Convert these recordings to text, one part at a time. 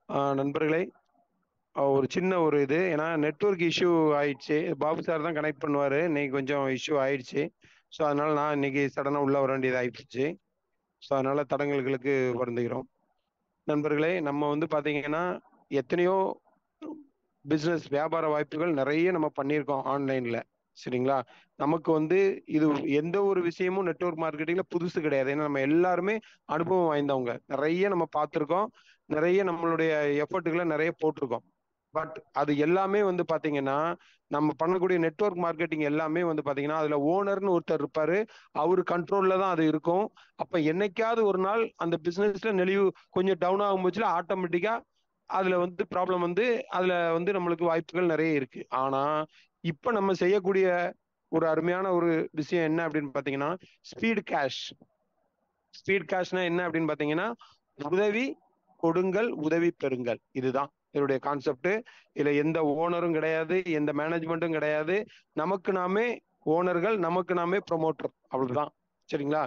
நண்பர்களே, ஒரு சின்ன ஒரு இது. ஏன்னா நெட்வொர்க் இஷ்யூ ஆயிடுச்சு. பாபு சார் தான் கனெக்ட் பண்ணுவாரு. இன்னைக்கு கொஞ்சம் இஷ்யூ ஆயிடுச்சு. ஸோ அதனால நான் இன்னைக்கு சடனா உள்ள வர வேண்டியது ஆயிடுச்சு. ஸோ அதனால தடங்கல்களுக்கு வருந்துகிறோம். நண்பர்களே, நம்ம வந்து பாத்தீங்கன்னா எத்தனையோ பிசினஸ் வியாபார வாய்ப்புகள் நிறைய நம்ம பண்ணியிருக்கோம் ஆன்லைன்ல. சரிங்களா? நமக்கு வந்து இது எந்த ஒரு விஷயமும் நெட்வொர்க் மார்க்கெட்டிங்ல புதுசு கிடையாது. ஏன்னா நம்ம எல்லாருமே அனுபவம் வாய்ந்தவங்க. நிறைய நம்ம பார்த்துருக்கோம். நிறைய நம்மளுடைய எஃபர்ட்டுகளை நிறைய போட்டிருக்கோம். பட் அது எல்லாமே வந்து பாத்தீங்கன்னா நம்ம பண்ணக்கூடிய நெட்வொர்க் மார்க்கெட்டிங் எல்லாமே வந்து பாத்தீங்கன்னா அதுல ஓனர்னு ஒருத்தர் இருப்பாரு. அவரு கண்ட்ரோல்ல தான் அது இருக்கும். அப்ப என்னைக்காவது ஒரு நாள் அந்த பிசினஸ்ல நெளிவு கொஞ்சம் டவுன் ஆகும் போச்சுல ஆட்டோமேட்டிக்கா அதுல வந்து ப்ராப்ளம் வந்து அதுல வந்து நம்மளுக்கு வாய்ப்புகள் நிறைய இருக்கு. ஆனா இப்ப நம்ம செய்யக்கூடிய ஒரு அருமையான ஒரு விஷயம் என்ன அப்படின்னு பாத்தீங்கன்னா ஸ்பீட் கேஷ். ஸ்பீட் கேஷ்னா என்ன அப்படின்னு பாத்தீங்கன்னா உதவி கொடுங்கள், உதவி பெறுங்கள். இதுதான் இதனுடைய கான்செப்ட். இதுல எந்த ஓனரும் கிடையாது, எந்த மேனேஜ்மெண்ட்டும் கிடையாது. நமக்கு நாமே ஓனர்கள், நமக்கு நாமே ப்ரொமோட்டர். அவ்வளவுதான். சரிங்களா?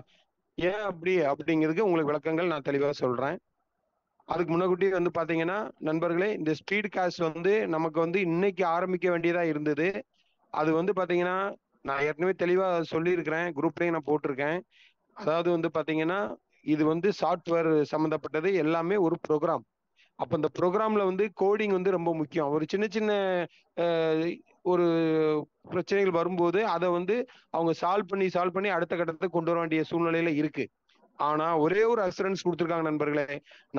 ஏன் அப்படி அப்படிங்கிறதுக்கு உங்களுக்கு விளக்கங்கள் நான் தெளிவா சொல்றேன். அதுக்கு முன்னக்கூட்டி வந்து பாத்தீங்கன்னா நண்பர்களே, இந்த ஸ்பீட் கேஷ் வந்து நமக்கு வந்து இன்னைக்கு ஆரம்பிக்க வேண்டியதா இருந்தது. அது வந்து பாத்தீங்கன்னா நான் ஏற்கனவே தெளிவா சொல்லியிருக்கிறேன், குரூப்லயும் நான் போட்டிருக்கேன். அதாவது வந்து பாத்தீங்கன்னா இது வந்து சாஃப்ட்வேர் சம்பந்தப்பட்டது எல்லாமே ஒரு ப்ரோக்ராம். அப்ப இந்த ப்ரோக்ராம்ல வந்து கோடிங் வந்து ரொம்ப முக்கியம். ஒரு சின்ன சின்ன அஹ், ஒரு பிரச்சனைகள் வரும்போது அதை வந்து அவங்க சால்வ் பண்ணி அடுத்த கட்டத்துக்கு கொண்டு வர வேண்டிய சூழ்நிலையில இருக்கு. ஆனா ஒரே ஒரு அசூரன்ஸ் கொடுத்துருக்காங்க நண்பர்களே,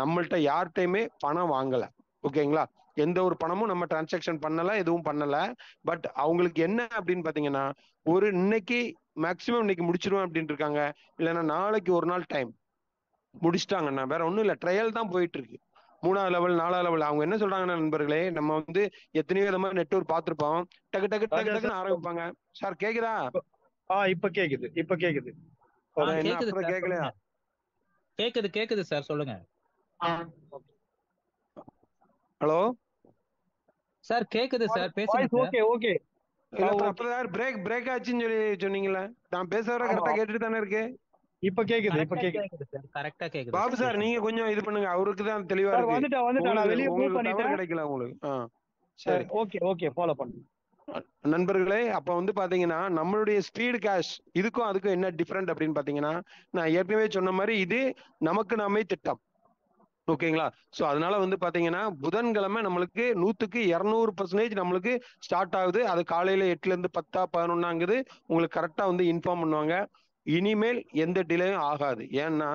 நம்மள்ட்ட யார்கிட்டயுமே பணம் வாங்கல. ஓகேங்களா? எந்த ஒரு பணமும் நம்ம டிரான்சாக்ஷன் பண்ணல, எதுவும் பண்ணல. பட் அவங்களுக்கு என்ன அப்படின்னு பாத்தீங்கன்னா ஒரு இன்னைக்கு மேக்சிமம் இன்னைக்கு முடிச்சிருவேன் அப்படின்னு இருக்காங்க. இல்லைன்னா நாளைக்கு ஒரு நாள் டைம் முடிச்சிட்டாங்கன்னா வேற ஒண்ணும் இல்ல, ட்ரையல் தான் போயிட்டு இருக்கு. 3வது லெவல் 4வது லெவல் அவங்க என்ன சொல்றாங்கன்னா நண்பர்களே, நம்ம வந்து எத்தனையோ விதமா நெட்வொர்க் பார்த்திருப்போம். டக்கு டக்கு டக்கு ராஜா டக்குன்னு சார். ஆரம்பிப்பாங்க. சார் கேக்குதா? இப்ப கேக்குது, இப்ப கேக்குது. ஓகே. என்ன கேக்குது அப்புறம் சார், கேட்கலையா? சொல்லுங்க. கேக்குது சார், சொல்லுங்க. ஹலோ? சார் கேக்குது சார், பேசுங்க வாய்ஸ் சார். Okay, okay. இல்ல அப்புறம் ஓகே. அப்பதான் பிரேக் பிரேக் ஆச்சுன்னு சொல்லி சொன்னீங்கல்ல. நான் பேசுறத ஆமா, கரெக்டா கேட்டுட்டு தானே இருக்கு. இப்ப கேக்குது, இப்ப கரெக்டா கேக்குது. கேக்குது சார், கரெக்டா கேக்குது பாபு சார், சார் பேசுங்க நீங்க சார். கொஞ்சம் இது பண்ணுங்க, அவருக்கு தான் தெளிவா சார் இருக்கு. வந்துட்டேன். நான் உங்களுக்கு வெளியே மூவ் உங்களுக்கு டவர் பண்ணிட்டேன். கிடைக்கல உங்களுக்கு. சரி. ஓகே, ஓகே, ஃபாலோ பண்ணுங்க. நண்பர்களே, அப்ப வந்து பாத்தீங்கன்னா நம்மளுடைய ஸ்பீடு கேஷ் இதுக்கும் அதுக்கும் என்ன டிஃபரெண்ட் அப்படின்னு பாத்தீங்கன்னா நான் ஏற்கனவே சொன்ன மாதிரி இது நமக்கு நாமே திட்டம். ஓகேங்களா? சோ அதனால வந்து பாத்தீங்கன்னா புதன்கிழமை நம்மளுக்கு 100% நம்மளுக்கு ஸ்டார்ட் ஆகுது. அது காலையில 8ல இருந்து 10 11 உங்களுக்கு கரெக்டா வந்து இன்ஃபார்ம் பண்ணுவாங்க. இனிமேல் எந்த டிலேயும் ஆகாது. ஏன்னா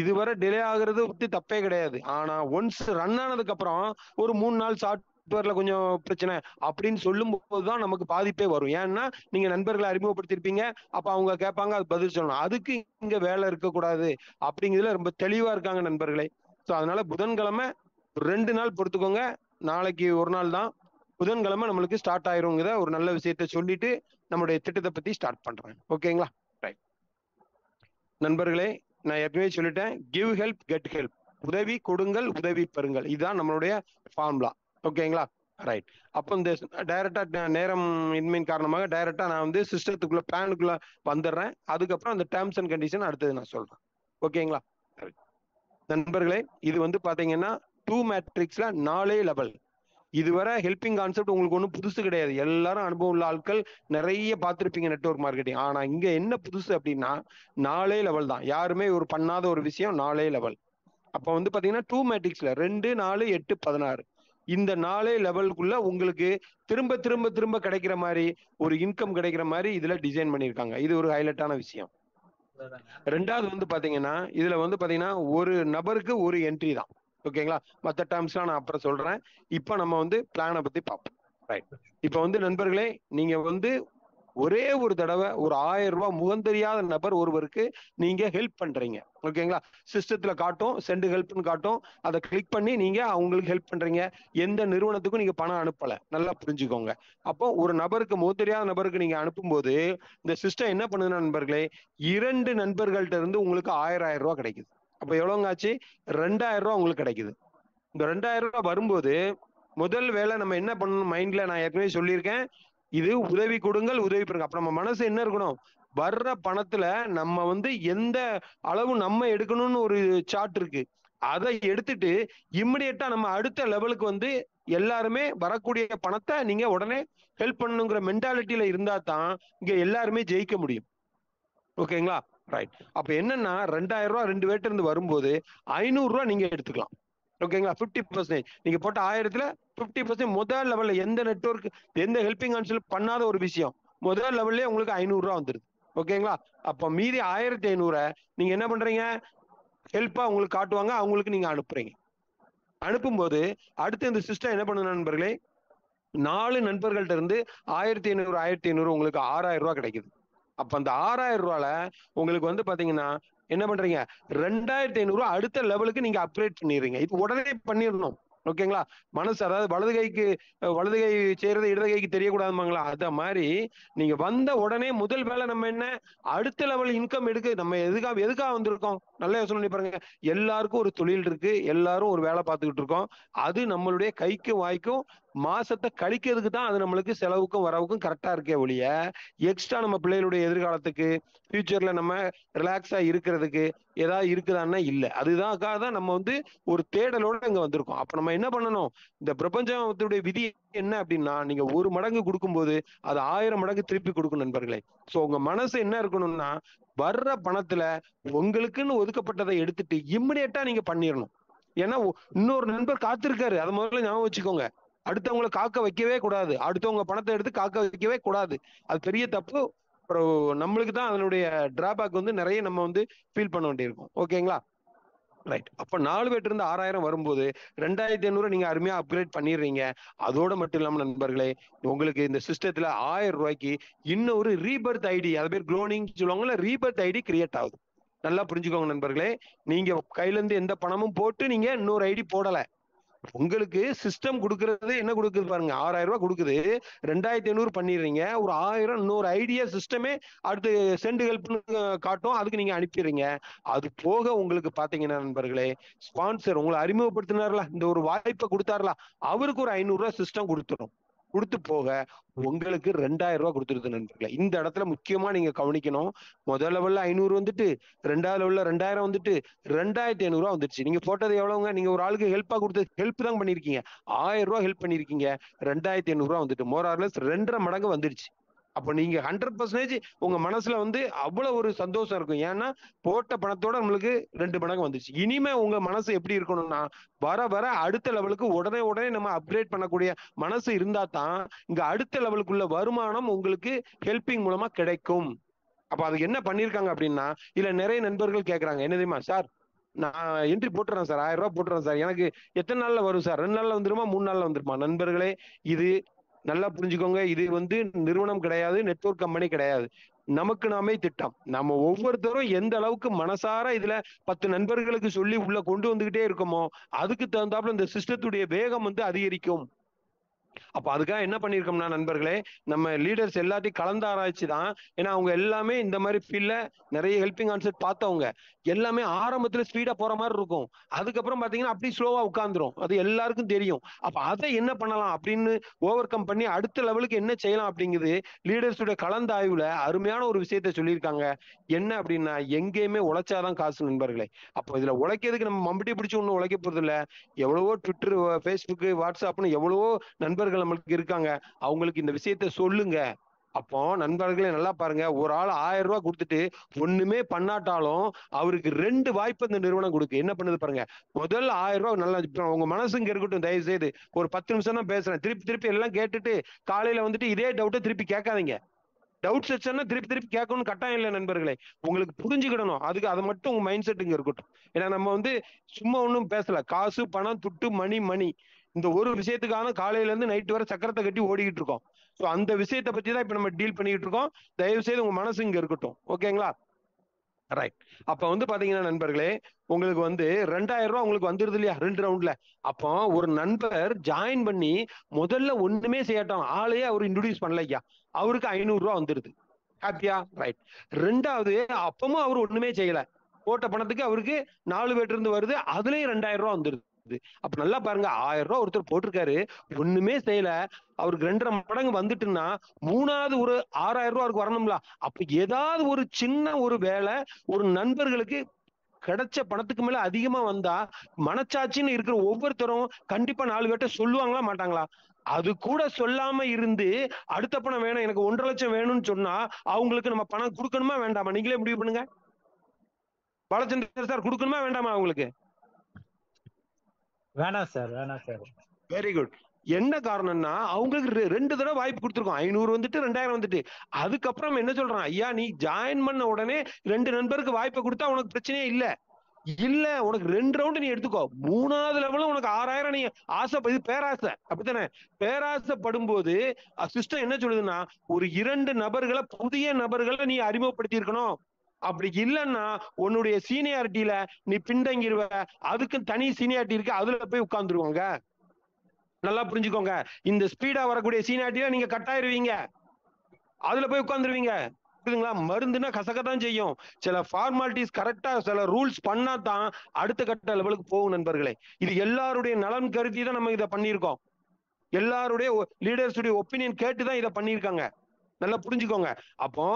இதுவரை டிலே ஆகுறது பத்தி தப்பே கிடையாது. ஆனா ஒன்ஸ் ரன் ஆனதுக்கு அப்புறம் ஒரு 3 நாள் சாஃப்ட்வேர்ல கொஞ்சம் பிரச்சனை அப்படின்னு சொல்லும் போதுதான் நமக்கு பாதிப்பே வரும். ஏன்னா நீங்க நண்பர்களை அறிமுகப்படுத்திருப்பீங்க, அப்ப அவங்க கேட்பாங்க, அது பதில் சொல்லணும். அதுக்கு இங்க வேலை இருக்கக்கூடாது அப்படிங்கிறதுல ரொம்ப தெளிவா இருக்காங்க நண்பர்களே. ஸோ அதனால புதன்கிழமை 2 நாள் பொறுத்துக்கோங்க. நாளைக்கு ஒரு நாள் தான். புதன்கிழமை நம்மளுக்கு ஸ்டார்ட் ஆயிருங்கிற ஒரு நல்ல விஷயத்த சொல்லிட்டு நம்மளுடைய திட்டத்தை பத்தி ஸ்டார்ட் பண்றேன். ஓகேங்களா? ரைட். நண்பர்களே, நான் ஏற்கனவே சொல்லிட்டேன், கிவ் ஹெல்ப் கெட் ஹெல்ப். உதவி கொடுங்கள், உதவி பெறுங்கள். இதுதான் நம்மளுடைய ஃபார்முலா. ஓகேங்களா? ரைட். அப்போ இந்த டைரக்டா நேரம் இன்மையின் காரணமாக டைரக்டா நான் வந்து சிஸ்டத்துக்குள்ள பிளானுக்குள்ள வந்துடுறேன். அதுக்கப்புறம் அந்த டேர்ம்ஸ் அண்ட் கண்டிஷன் அடுத்தது நான் சொல்றேன். ஓகேங்களா? நண்பர்களே, இது வந்து பாத்தீங்கன்னா 2 மேட்ரிக்ஸ்ல 4 லெவல். இதுவரை ஹெல்பிங் கான்செப்ட் உங்களுக்கு ஒன்றும் புதுசு கிடையாது. எல்லாரும் அனுபவம் உள்ள ஆட்கள் நிறைய பார்த்துருப்பீங்க நெட்வொர்க் மார்க்கெட்டிங். ஆனா இங்க என்ன புதுசு அப்படின்னா 4 லெவல் தான். யாருமே ஒரு பண்ணாத ஒரு விஷயம் 4 லெவல். அப்ப வந்து பாத்தீங்கன்னா 2 மேட்ரிக்ஸ்ல 2 4 8 16 இந்த 4 லெவலுக்குள்ள உங்களுக்கு திரும்ப திரும்ப திரும்ப கிடைக்கிற மாதிரி ஒரு இன்கம் கிடைக்கிற மாதிரி இதுல டிசைன் பண்ணியிருக்காங்க. இது ஒரு ஹைலைட்டான விஷயம். ரெண்டாவது வந்து பாத்தீங்கன்னா இதுல வந்து பாத்தீங்கன்னா ஒரு நபருக்கு ஒரு என்ட்ரி தான். ஓகேங்களா? மற்ற டேர்ம்ஸ்லாம் நான் அப்புறம் சொல்றேன். இப்ப நம்ம வந்து பிளானை பத்தி பார்ப்போம். ரைட். இப்ப வந்து நண்பர்களே, நீங்க வந்து ஒரே ஒரு தடவை ஒரு 1000 ரூபாய் முகம் தெரியாத நபர் ஒருவருக்கு நீங்க ஹெல்ப் பண்றீங்க. ஓகேங்களா? சிஸ்டத்துல காட்டும், சென்ட் ஹெல்ப்னு காட்டும். அதை கிளிக் பண்ணி நீங்க அவங்களுக்கு ஹெல்ப் பண்றீங்க. எந்த நிறுவனத்துக்கும் நீங்க பணம் அனுப்பல. நல்லா புரிஞ்சுக்கோங்க. அப்போ ஒரு நபருக்கு முகம் தெரியாத நபருக்கு நீங்க அனுப்பும்போது இந்த சிஸ்டம் என்ன பண்ணுதுன்னா நண்பர்களே, 2 நண்பர்கள்ட்ட இருந்து உங்களுக்கு 1000 ரூபாய் கிடைக்குது. அப்ப எவ்வளவுங்க ஆச்சு? 2000 ரூபாய் உங்களுக்கு கிடைக்குது. இந்த 2000 ரூபாய் வரும்போது முதல் வேலை நம்ம என்ன பண்ணணும் மைண்ட்ல நான் ஏற்கனவே சொல்லியிருக்கேன், இது உதவி கொடுங்கள், உதவி பெறுங்க. அப்ப நம்ம மனசு என்ன இருக்கணும்? வர்ற பணத்துல நம்ம வந்து எந்த அளவு நம்ம எடுக்கணும்னு ஒரு சார்ட் இருக்கு. அதை எடுத்துட்டு இம்மிடியட்டா நம்ம அடுத்த லெவலுக்கு வந்து எல்லாருமே வரக்கூடிய பணத்தை நீங்க உடனே ஹெல்ப் பண்ணணுங்கிற மென்டாலிட்டியில இருந்தா தான் இங்க எல்லாருமே ஜெயிக்க முடியும். ஓகேங்களா? ரைட். அப்ப என்னன்னா 2000 ரூபாய் 2 பேர்ட்ட இருந்து வரும்போது 500 ரூபாய் நீங்க எடுத்துக்கலாம். ஓகேங்களா? 50%. நீங்க போட்ட 1000த்துல 50% முதல் லெவல்ல எந்த நெட்வொர்க் எந்த ஹெல்பிங் ஹேண்ட்ஸ்ல பண்ணாத ஒரு விஷயம் முதல் லெவல்லே உங்களுக்கு 500 ரூபாய் வந்துருது. ஓகேங்களா? அப்ப மீதி 1500 நீங்க என்ன பண்றீங்க? ஹெல்ப்பா உங்களுக்கு காட்டுவாங்க, அவங்களுக்கு நீங்க அனுப்புறீங்க. அனுப்பும்போது அடுத்து இந்த சிஸ்டம் என்ன பண்ணுங்க நண்பர்களே, 4 நண்பர்கள்ட்ட இருந்து 1500 உங்களுக்கு 6000 ரூபாய் கிடைக்குது. அப்ப அந்த 6000 ரூபால உங்களுக்கு வந்து பாத்தீங்கன்னா என்ன பண்றீங்க, 2500 ரூபாய் அடுத்த லெவலுக்கு நீங்க அப்கிரேட் பண்ணிடுறீங்க. இது உடனே பண்ணிடணும். ஓகேங்களா? மனசு அதாவது வலது கை செய்யறது இடது கைக்கு தெரியக்கூடாதுமாங்களா, அத மாதிரி நீங்க வந்த உடனே முதல் வேலை நம்ம என்ன, அடுத்த லெவல் இன்கம் எடுக்க நம்ம எதுக்காக வந்திருக்கோம்? நல்ல யோசனை பண்ணி பாருங்க. எல்லாருக்கும் ஒரு தொழில் இருக்கு, எல்லாரும் ஒரு வேலை பார்த்துக்கிட்டு இருக்கோம். அது நம்மளுடைய கைக்கும் வாய்க்கும் மாசத்தை கழிக்கிறதுக்கு தான் அது நம்மளுக்கு செலவுக்கும் வரவுக்கும் கரெக்டா இருக்கே ஒழிய எக்ஸ்ட்ரா நம்ம பிள்ளைகளுடைய எதிர்காலத்துக்கு ஃபியூச்சர்ல நம்ம ரிலாக்ஸா இருக்கிறதுக்கு ஏதாவது இருக்குதான்னா இல்ல. அதுதான்க்காக தான் நம்ம வந்து ஒரு தேடலோட இங்க வந்திருக்கோம். அப்ப நம்ம என்ன பண்ணணும், இந்த பிரபஞ்சத்துடைய விதி என்ன அப்படின்னா, நீங்க 1 மடங்கு கொடுக்கும்போது அது 1000 மடங்கு திருப்பி கொடுக்கும் நண்பர்களே. சோ உங்க மனசு என்ன இருக்கணும்னா, வர்ற பணத்துல உங்களுக்குன்னு ஒதுக்கப்பட்டதை எடுத்துட்டு இம்மிடியட்டா நீங்க பண்ணிடணும். ஏன்னா இன்னொரு நண்பர் காத்திருக்காரு, அதை முதல்ல ஞாபகம் வச்சுக்கோங்க. அடுத்தவங்களை காக்க வைக்கவே கூடாது, அடுத்தவங்க பணத்தை எடுத்து காக்க வைக்கவே கூடாது. அது பெரிய தப்பு. அப்புறம் நம்மளுக்கு தான் அதனுடைய டிராபேக் வந்து நிறைய நம்ம வந்து ஃபீல் பண்ண வேண்டியிருக்கும். ஓகேங்களா? ரைட். அப்ப 4 பேர்ட்ட இருந்து 6000 வரும்போது 2500 நீங்க அருமையா அப்கிரேட் பண்ணிடுறீங்க. அதோட மட்டும் இல்லாம நண்பர்களே, உங்களுக்கு இந்த சிஸ்டத்துல 1000 ரூபாய்க்கு இன்னொரு ரீபர்த் ஐடி, அது பேர் குளோனிங் சொல்லுவாங்கல்ல, ரீபர்த் ஐடி கிரியேட் ஆகுது. நல்லா புரிஞ்சுக்கோங்க நண்பர்களே. நீங்க கையில இருந்து எந்த பணமும் போட்டு நீங்க இன்னொரு ஐடி போடல. உங்களுக்கு சிஸ்டம் கொடுக்கறது என்ன கொடுக்குது பாருங்க, 6000 ரூபாய் கொடுக்குது, 2500 பண்ணிடுறீங்க. ஒரு 1000 இன்னொரு ஐடியா சிஸ்டமே அடுத்து சென்ட் ஹெல்ப்னு காட்டும், அதுக்கு நீங்க அனுப்பிடுறீங்க. அது போக உங்களுக்கு பாத்தீங்கன்னா நண்பர்களே, ஸ்பான்சர் உங்களை அறிமுகப்படுத்தினார்ல, இந்த ஒரு வாய்ப்பை கொடுத்தாருல, அவருக்கு ஒரு 500 ரூபாய் சிஸ்டம் கொடுத்துரும். கொடுத்து போக உங்களுக்கு 2000 ரூபாய் கொடுத்துருது நண்பர்களே. இந்த இடத்துல முக்கியமா நீங்க கவனிக்கணும். முதல் லெவல்ல 500 வந்துட்டு, 2வது லெவல்ல 2000 வந்துட்டு, 2500 ரூபாய் வந்துருச்சு. நீங்க போட்டது எவ்வளவுங்க? நீங்க ஒரு ஆளுக்கு ஹெல்ப்பா கொடுத்து ஹெல்ப் தான் பண்ணிருக்கீங்க, 1000 ரூபாய் ஹெல்ப் பண்ணிருக்கீங்க, 2500 ரூபாய் வந்துட்டு மோரார்லெஸ் 2.5 மடங்கு வந்துருச்சு. அப்ப நீங்க 100% உங்க மனசுல வந்து அவ்வளவு ஒரு சந்தோஷம் இருக்கும். ஏன்னா போட்ட பணத்தோட நம்மளுக்கு 2 மடங்கு வந்துருச்சு. இனிமே உங்க மனசு எப்படி இருக்கணும்னா, வர வர அடுத்த லெவலுக்கு உடனே நம்ம அப்கிரேட் பண்ணக்கூடிய மனசு இருந்தா தான் இங்க அடுத்த லெவலுக்குள்ள வருமானம் உங்களுக்கு ஹெல்பிங் மூலமா கிடைக்கும். அப்ப அதுக்கு என்ன பண்ணிருக்காங்க அப்படின்னா, இதுல நிறைய நண்பர்கள் கேட்கறாங்க, என்ன தெரியுமா சார், நான் என்ட்ரி போட்டுறேன் சார், 1000 ரூபாய் போட்டுறேன் சார், எனக்கு எத்தனை நாள்ல வரும் சார், 2 நாள்ல வந்துருமா 3 நாள்ல வந்துருமா? நண்பர்களே, இது நல்லா புரிஞ்சுக்கோங்க. இது வந்து நிறுவனம் கிடையாது, நெட்வொர்க் கம்பெனி கிடையாது, நமக்கு நாமே திட்டம். நம்ம ஒவ்வொருத்தரும் எந்த அளவுக்கு மனசார இதுல 10 நண்பர்களுக்கு சொல்லி உள்ள கொண்டு வந்துகிட்டே இருக்கோமோ அதுக்கு தகுந்தாப்புல இந்த சிஸ்டத்துடைய வேகம் வந்து அதிகரிக்கும். அப்ப அதுக்காக என்ன பண்ணிருக்கோம்னா நண்பர்களே, நம்ம லீடர்ஸ் எல்லாத்தையும் கலந்து ஆராய்ச்சி தான். ஏன்னா அவங்க எல்லாமே இந்த மாதிரி ஃபீல்ட்ல நிறைய ஹெல்பிங் ஆன்சர் பார்த்தவங்க. எல்லாமே ஆரம்பத்துல ஸ்பீடா போற மாதிரி இருக்கும், அதுக்கப்புறம் பாத்தீங்கன்னா அப்படி ஸ்லோவா உட்காந்துரும். அது எல்லாருக்கும் தெரியும். அப்ப அதை என்ன பண்ணலாம் அப்படின்னு ஓவர் கம் பண்ணி அடுத்த லெவலுக்கு என்ன செய்யலாம் அப்படிங்குது லீடர்ஸுடைய கலந்த ஆய்வுல அருமையான ஒரு விஷயத்த சொல்லியிருக்காங்க. என்ன அப்படின்னா, எங்கேயுமே உழைச்சாதான் காசு நண்பர்களே. அப்போ இதுல உழைக்கிறதுக்கு நம்ம மம்பட்டி பிடிச்சி ஒன்றும் உழைக்க போறது இல்ல. எவ்வளவோ ட்விட்டர், ஃபேஸ்புக், வாட்ஸ்அப்னு எவ்வளவோ நண்பர்கள் நம்மளுக்கு இருக்காங்க. அவங்களுக்கு இந்த விஷயத்த சொல்லுங்க. அப்போ நண்பர்களே நல்லா பாருங்க, ஒரு ஆள் 1000 ரூபாய் கொடுத்துட்டு ஒண்ணுமே பண்ணாட்டாலும் அவருக்கு 2 வாய்ப்பு இந்த நிறுவனம் கொடுக்கு. என்ன பண்ணுது பாருங்க, முதல் 1000 ரூபாய் நல்லா உங்க மனசு இங்க இருக்கட்டும். தயவு செய்து ஒரு 10 நிமிஷம் தான் பேசுறேன், திருப்பி எல்லாம் கேட்டுட்டு காலையில வந்துட்டு இதே டவுட்டை திருப்பி கேட்காதீங்க. டவுட் செக்ஷன் திருப்பி கேட்கணும்னு கட்டாயம் இல்லை நண்பர்களே. உங்களுக்கு புரிஞ்சுக்கிடணும், அதுக்கு அதை மட்டும் உங்க மைண்ட் செட் இங்க இருக்கட்டும். ஏன்னா நம்ம வந்து சும்மா ஒன்றும் பேசல, காசு பணம் துட்டு மணி இந்த ஒரு விஷயத்துக்கான காலையில இருந்து நைட்டு வரை சக்கரத்தை கட்டி ஓடிக்கிட்டு இருக்கோம். ஸோ அந்த விஷயத்தை பத்தி தான் இப்ப நம்ம டீல் பண்ணிக்கிட்டு இருக்கோம். தயவு செய்து உங்க மனசு இங்க இருக்கட்டும். ஓகேங்களா? ரைட். அப்ப வந்து பாத்தீங்கன்னா நண்பர்களே, உங்களுக்கு வந்து 2000 ரூபாய் உங்களுக்கு வந்துருது இல்லையா 2 ரவுண்ட்ல. அப்போ ஒரு நண்பர் ஜாயின் பண்ணி முதல்ல ஒண்ணுமே செய்யட்டும், ஆளையே அவர் இன்ட்ரோடியூஸ் பண்ணலையா, அவருக்கு 500 ரூபாய் வந்துருது. ஹாப்பியா? ரைட். 2வது அப்பமும் அவர் ஒண்ணுமே செய்யல, போட்ட பணத்துக்கு அவருக்கு 4 பேர்ட்ட இருந்து வருது, அதுலயும் 2000 ரூபாய் வந்துருது. அப்ப நல்லா பாருங்க, 1000 ரூபாய் ஒருத்தர் போட்டிருக்காரு, ஒண்ணுமே செய்யல, அவருக்கு 2.5 மடங்கு வந்துட்டுன்னா 3வது ஒரு 6000 ரூபாய் வரணும்ல. அப்ப ஏதாவது ஒரு சின்ன ஒரு வேலை ஒரு நண்பர்களுக்கு கிடைச்ச பணத்துக்கு மேல அதிகமா வந்தா மனச்சாட்சின்னு இருக்கிற ஒவ்வொருத்தரும் கண்டிப்பா 4 பேர்ட்ட சொல்லுவாங்களா மாட்டாங்களா? அது கூட சொல்லாம இருந்து அடுத்த பணம் வேணும், எனக்கு 1.5 லட்சம் வேணும்னு சொன்னா அவங்களுக்கு நம்ம பணம் கொடுக்கணுமா வேண்டாமா? நீங்களே முடிவு பண்ணுங்க. பாலச்சந்திரன் சார், கொடுக்கணுமா வேண்டாமா அவங்களுக்கு? வேணாம் சார், வேணாம் சார். Very good. என்ன காரணம்னா அவங்களுக்கு 2 தடவை வாய்ப்பு கொடுத்துருக்கோம். 500 வந்துட்டு 2000 வந்துட்டு. அதுக்கப்புறம் என்ன சொல்றான், ஐயா நீ ஜாயின் பண்ண உடனே 2 நண்பருக்கு வாய்ப்பை கொடுத்தா உனக்கு பிரச்சனையே இல்ல. இல்ல உனக்கு 2 ரவுண்ட் நீ எடுத்துக்கோ, 3வது லெவலும் உனக்கு 6000 நீ ஆசை, இது பேராசை அப்படித்தானே? பேராசைப்படும் போது சிஸ்டம் என்ன சொல்லுதுன்னா, ஒரு 2 நபர்களை, புதிய நபர்களை நீ அறிமுகப்படுத்தி இருக்கணும். அப்படி இல்லைன்னா உன்னுடைய சீனியாரிட்டியில நீ பின்தங்கிருவ. அதுக்கு தனி சீனியாரிட்டி இருக்கு, அதுல போய் உட்கார்ந்துருவாங்க. நல்லா புரிஞ்சுக்கோங்க. இந்த ஸ்பீடா வரக்கூடிய சீனியாரிட்டியில நீங்க கட்டாயிருவீங்க, அதுல போய் உட்கார்ந்துருவீங்க. புரியுதுங்களா? மருந்துன்னா கசக்கத்தான் செய்யும். சில ஃபார்மாலிட்டிஸ் கரெக்டா சில ரூல்ஸ் பண்ணா தான் அடுத்த கட்ட லெவலுக்கு போகும் நண்பர்களே. இது எல்லாருடைய நலன் கருதி தான் நம்ம இதை பண்ணியிருக்கோம். எல்லாருடைய லீடர்ஸுடைய ஒப்பீனியன் கேட்டுதான் இதை பண்ணியிருக்காங்க. நல்லா புரிஞ்சுக்கோங்க. அப்போ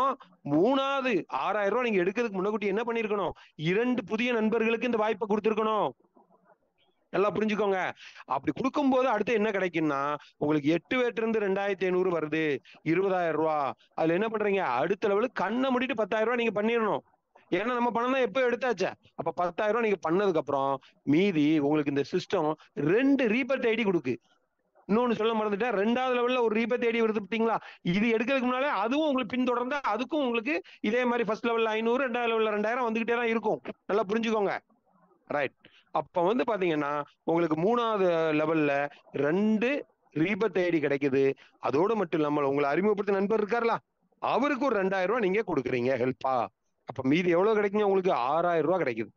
3வது 6000 ரூபாய் நீங்க எடுக்கிறதுக்கு முன்னாடி என்ன பண்ணிருக்கணும்? 2 புதிய நண்பர்களுக்கு இந்த வாய்ப்பை கொடுத்திருக்கணும். நல்லா புரிஞ்சுக்கோங்க. அப்படி கொடுக்கும்போது அடுத்து என்ன கிடைக்கும்னா, உங்களுக்கு 8 பேர்ல இருந்து 2500 வருது, 20000 ரூபாய். அதுல என்ன பண்றீங்க, அடுத்த லெவலுக்கு கண்ணை மூடிட்டு 10000 ரூபாய் நீங்க பண்ணிடணும். ஏன்னா நம்ம பணம் தான் எப்போ எடுத்தாச்சே. அப்ப 10000 ரூபாய் நீங்க பண்ணதுக்கு அப்புறம் மீதி உங்களுக்கு இந்த சிஸ்டம் 2 ரீபர்த் ஐடி கொடுக்கு. இன்னொன்னு சொல்ல மறந்துட்டேன், 2வது லெவல்ல ஒரு ரீபர்த் ஐடி வருது பார்த்தீங்களா? இது எடுக்கிறதுக்கு முன்னாலே அதுவும் உங்களுக்கு பின்தொடர்ந்தா அதுக்கும் உங்களுக்கு இதே மாதிரி ஃபர்ஸ்ட் லெவல்ல 500, 2வது லெவல்ல 2000 வந்துகிட்டே தான் இருக்கும். நல்லா புரிஞ்சுக்கோங்க. ரைட். அப்ப வந்து பாத்தீங்கன்னா உங்களுக்கு 3வது லெவல்ல 2 ரீபர்த் ஐடி கிடைக்குது. அதோட மட்டும் இல்லாமல் உங்களை அறிமுகப்படுத்த நண்பர் இருக்காருல, அவருக்கு ஒரு 2000 ரூபாய் நீங்க கொடுக்குறீங்க ஹெல்ப்பா. அப்ப மீதி எவ்வளவு கிடைக்குங்க உங்களுக்கு? 6000 ரூபாய் கிடைக்குது.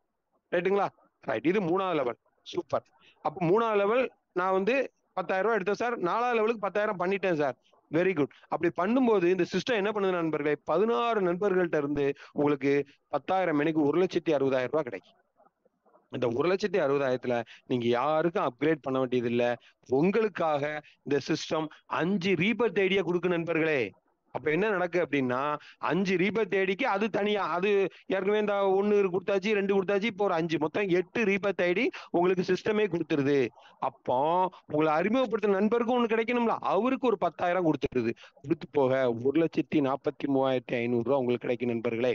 ரைட்டுங்களா? ரைட். இது 3வது லெவல். சூப்பர். அப்ப 3வது லெவல் நான் வந்து 10000 ரூபாய் எடுத்தேன் சார், 4வது லெவலுக்கு 10000 பண்ணிட்டேன் சார். Very good. அப்படி பண்ணும்போது இந்த சிஸ்டம் என்ன பண்ணுது நண்பர்களே, 16 நண்பர்கள்ட்ட இருந்து உங்களுக்கு 10,000 மணிக்கு 1,60,000 ரூபாய் கிடைக்கும். இந்த 1,60,000 நீங்க யாருக்கும் அப்கிரேட் பண்ண வேண்டியது இல்ல. உங்களுக்காக இந்த சிஸ்டம் 5 ரீபர்த் ஐடியா கொடுக்கு நண்பர்களே. அப்ப என்ன நடக்கு அப்படின்னா, 5 ரீபர்த் ஐடிக்கு அது தனியா, அது ஏற்கனவே இந்த 1 கொடுத்தாச்சு, 2 கொடுத்தாச்சு, இப்போ ஒரு 5, மொத்தம் 8 ரீபர்த் ஐடி உங்களுக்கு சிஸ்டமே கொடுத்துருது. அப்போ உங்களை அறிமுகப்படுத்த நண்பருக்கும் ஒண்ணு கிடைக்கணும்ல, அவருக்கு ஒரு 10,000 கொடுத்துருது. கொடுத்து போக 1,43,500 ரூபாய் உங்களுக்கு கிடைக்கும் நண்பர்களே.